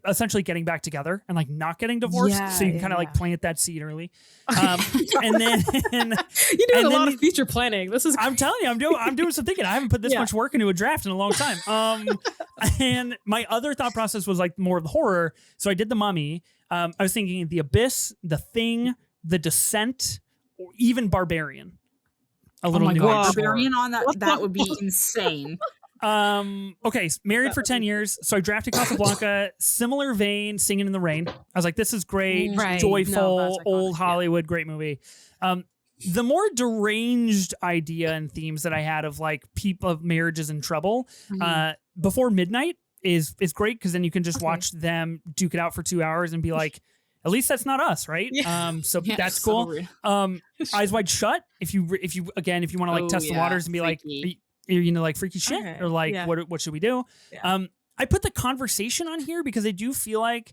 essentially getting back together and like not getting divorced, so you can kind of like plant that seed early. And then you're doing a lot of future planning. This is crazy. I'm telling you, I'm doing some thinking. I haven't put this much work into a draft in a long time. And my other thought process was like more of the horror. So I did The Mummy. I was thinking The Abyss, The Thing, The Descent, or even Barbarian. A little new Barbarian on that would be insane. Okay, married for 10 years. So I drafted Casablanca, similar vein, Singing in the Rain. I was like, this is great, joyful, old Hollywood, great movie. The more deranged idea and themes that I had of like people of marriages in trouble, Before Midnight is great because then you can just watch them duke it out for 2 hours and be like, at least that's not us, right? So that's cool. Eyes Wide Shut. If you want to like test the waters and be freaky. Like, like freaky shit or like what should we do? I put the conversation on here because I do feel like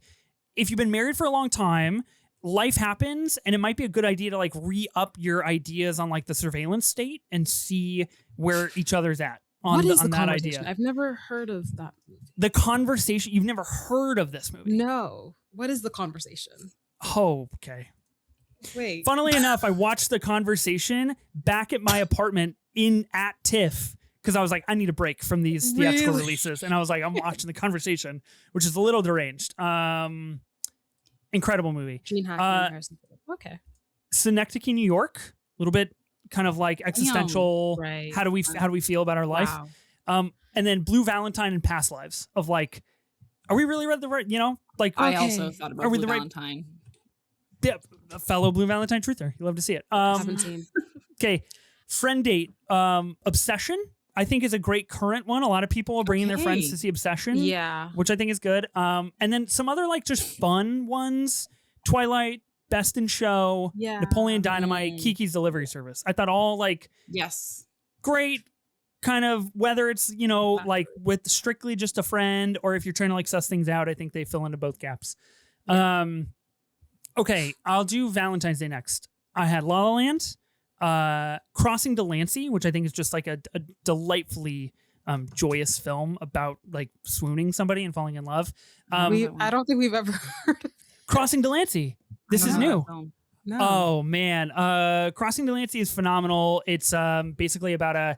if you've been married for a long time, life happens and it might be a good idea to like re-up your ideas on like the surveillance state and see where each other's at on that idea. I've never heard of that movie. The Conversation. You've never heard of this movie? No. What is The Conversation? Oh, okay. Wait. Funnily enough, I watched The Conversation back at my apartment at TIFF because I was like, I need a break from these theatrical releases. And I was like, I'm watching The Conversation, which is a little deranged. Incredible movie. Gene Hackman, Harrison Ford. Okay. Synecdoche, New York. A little bit kind of like existential. Right. How do we feel about our life? Wow. And then Blue Valentine and Past Lives of like, are we really the right, like I also thought about Blue Valentine. Yeah, a fellow Blue Valentine truther. You love to see it. 17. Okay. Friend date. Obsession, I think, is a great current one. A lot of people are bringing their friends to see Obsession. Yeah. Which I think is good. And then some other like just fun ones. Twilight, Best in Show, Napoleon Dynamite, Kiki's Delivery Service. I thought all like great kind of, whether it's, like with strictly just a friend or if you're trying to like suss things out, I think they fill into both gaps. Yeah. Okay, I'll do Valentine's Day next. I had La La Land, Crossing Delancey, which I think is just like a delightfully joyous film about like swooning somebody and falling in love. I don't think we've ever heard of Crossing Delancey. This is new. No. Oh man, Crossing Delancey is phenomenal. It's basically about a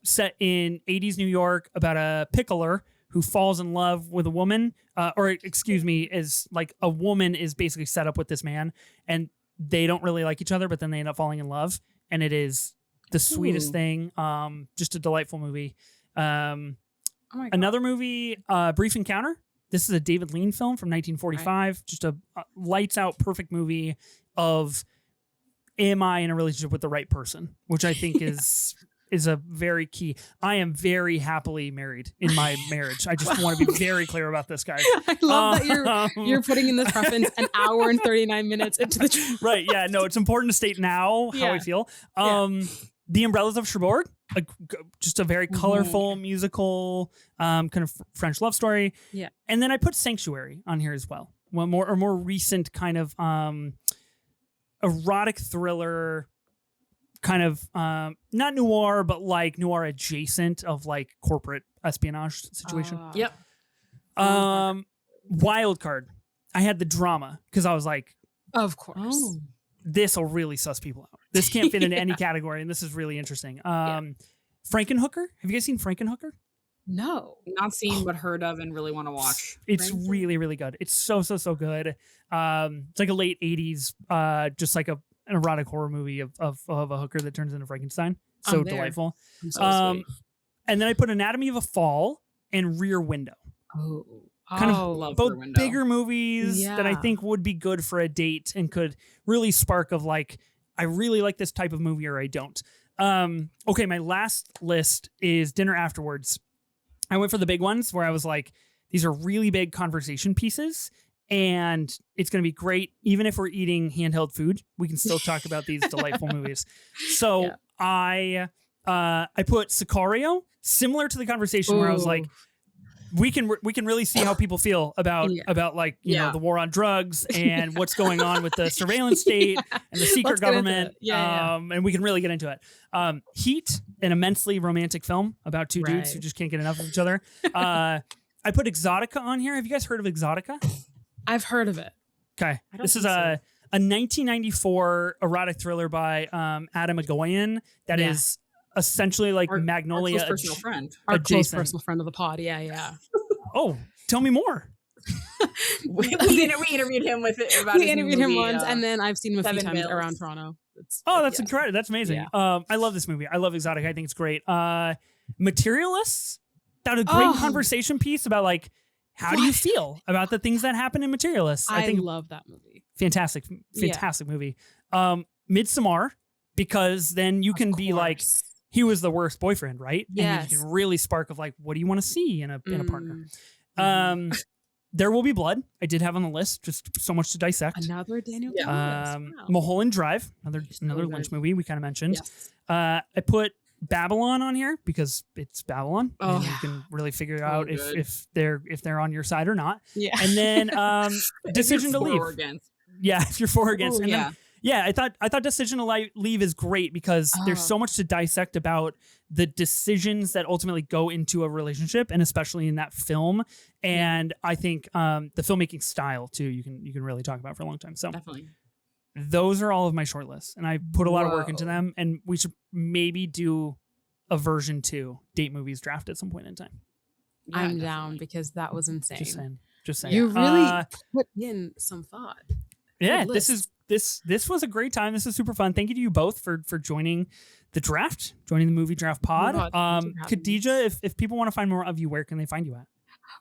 set in 80s New York about a pickler who falls in love with a woman, is like a woman is basically set up with this man and they don't really like each other, but then they end up falling in love. And it is the sweetest thing. Just a delightful movie. Another movie, Brief Encounter. This is a David Lean film from 1945. Right. Just a lights out, perfect movie of, am I in a relationship with the right person? Which I think is a very key. I am very happily married in my marriage. I just want to be very clear about this, guys. I love that you're putting in this reference an hour and 39 minutes into the right. Yeah, no, it's important to state now how I feel. The Umbrellas of Cherbourg, just a very colorful musical kind of French love story. Yeah. And then I put Sanctuary on here as well. One more recent kind of erotic thriller, kind of not noir, but like noir adjacent of like corporate espionage situation. Yep. Wild Card. I had the drama because I was like, of course, this will really suss people out. This can't fit into any category, and this is really interesting. Frankenhooker. Have you guys seen Frankenhooker? No. Not seen, but heard of and really want to watch. It's really, really good. It's so good. It's like a late 80s, just like an erotic horror movie of a hooker that turns into Frankenstein. So delightful. So and then I put Anatomy of a Fall and Rear Window. Kind of love both bigger movies that I think would be good for a date and could really spark of like, I really like this type of movie or I don't. Okay, my last list is Dinner Afterwards. I went for the big ones where I was like, these are really big conversation pieces and it's going to be great. Even if we're eating handheld food, we can still talk about these delightful movies. So I put Sicario, similar to the conversation where I was like, we can really see how people feel about like, you know, the war on drugs and what's going on with the surveillance state and the secret government. And we can really get into it. Heat, an immensely romantic film about two dudes who just can't get enough of each other. I put Exotica on here. Have you guys heard of Exotica? I've heard of it. Okay. This is a 1994 erotic thriller by Adam Agoyan that is essentially like Magnolia. Our close personal friend. Our close personal friend of the pod. Yeah. Oh, tell me more. we interviewed him about his interviewed movie, him once, and then I've seen him a few times Bills. around Toronto. That's incredible. That's amazing. I love this movie. I love Exotic. I think it's great. Materialists, that a great conversation piece about like, how do you feel about the things that happen in Materialists? I think love that movie. Fantastic movie. Midsommar, because then you can be like, he was the worst boyfriend, right? Yes. And you can really spark of like, what do you want to see in a partner? There Will Be Blood. I did have on the list, just so much to dissect. Another Daniel. Mulholland Drive, another Lynch movie we kind of mentioned. Yes. I put Babylon on here because it's Babylon, and you can really figure out if they're on your side or not. Yeah. And then Decision to Leave. Yeah, if you're for or against. I thought Decision to Leave is great because there's so much to dissect about the decisions that ultimately go into a relationship, and especially in that film. And I think the filmmaking style too, you can really talk about for a long time. So definitely, those are all of my short lists, and I put a lot of work into them. And we should maybe do a version 2 date movies draft at some point in time. Yeah, I'm down because that was insane. Just saying. You really put in some thought. Yeah, this was a great time. This is super fun. Thank you to you both for joining the draft, joining the movie draft pod. Kadija, if people want to find more of you, where can they find you at?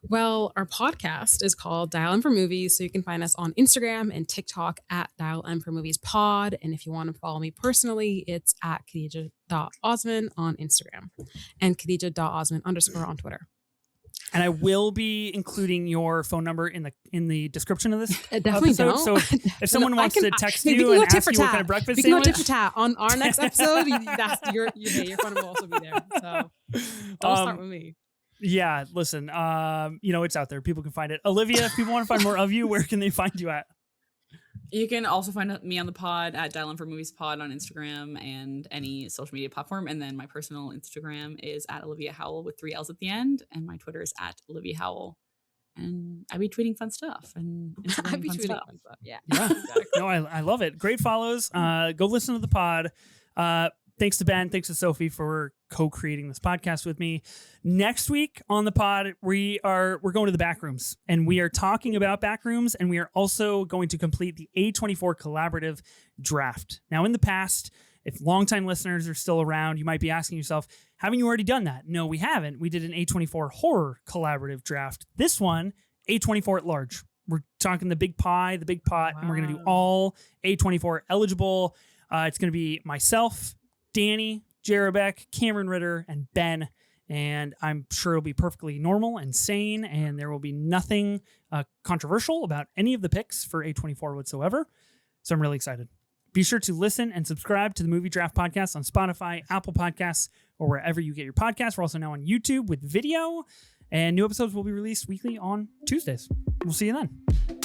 Well, our podcast is called Dial M for Movies, so you can find us on Instagram and TikTok at Dial M for Movies Pod. And if you want to follow me personally, it's at Kadija.Osman on Instagram and Kadija.Osman _ on Twitter. And I will be including your phone number in the description of this definitely episode. Don't. So if someone wants to text you and ask you what kind of breakfast sandwich, we can go tit for tat on our next episode. Your phone number will also be there. So don't start with me. Yeah, listen, it's out there. People can find it. Olivia, if people want to find more of you, where can they find you at? You can also find me on the pod at Dial In for Movies Pod on Instagram and any social media platform. And then my personal Instagram is at Olivia Howell with 3 L's at the end. And my Twitter is at Olivia Howell. And I be tweeting fun stuff and Instagram fun stuff. Yeah. Exactly. No, I love it. Great follows. Go listen to the pod. Thanks to Ben. Thanks to Sophie for co-creating this podcast with me. Next week on the pod, we're going to the back rooms, and we are talking about back rooms, and we are also going to complete the A24 collaborative draft. Now, in the past, if longtime listeners are still around, you might be asking yourself, haven't you already done that? No, we haven't. We did an A24 horror collaborative draft. This one, A24 at large. We're talking the big pot, and we're going to do all A24 eligible. It's going to be myself, Danny, Jarabek, Cameron Ritter, and Ben. And I'm sure it'll be perfectly normal and sane, and there will be nothing controversial about any of the picks for A24 whatsoever. So I'm really excited. Be sure to listen and subscribe to the Movie Draft Podcast on Spotify, Apple Podcasts, or wherever you get your podcasts. We're also now on YouTube with video, and new episodes will be released weekly on Tuesdays. We'll see you then.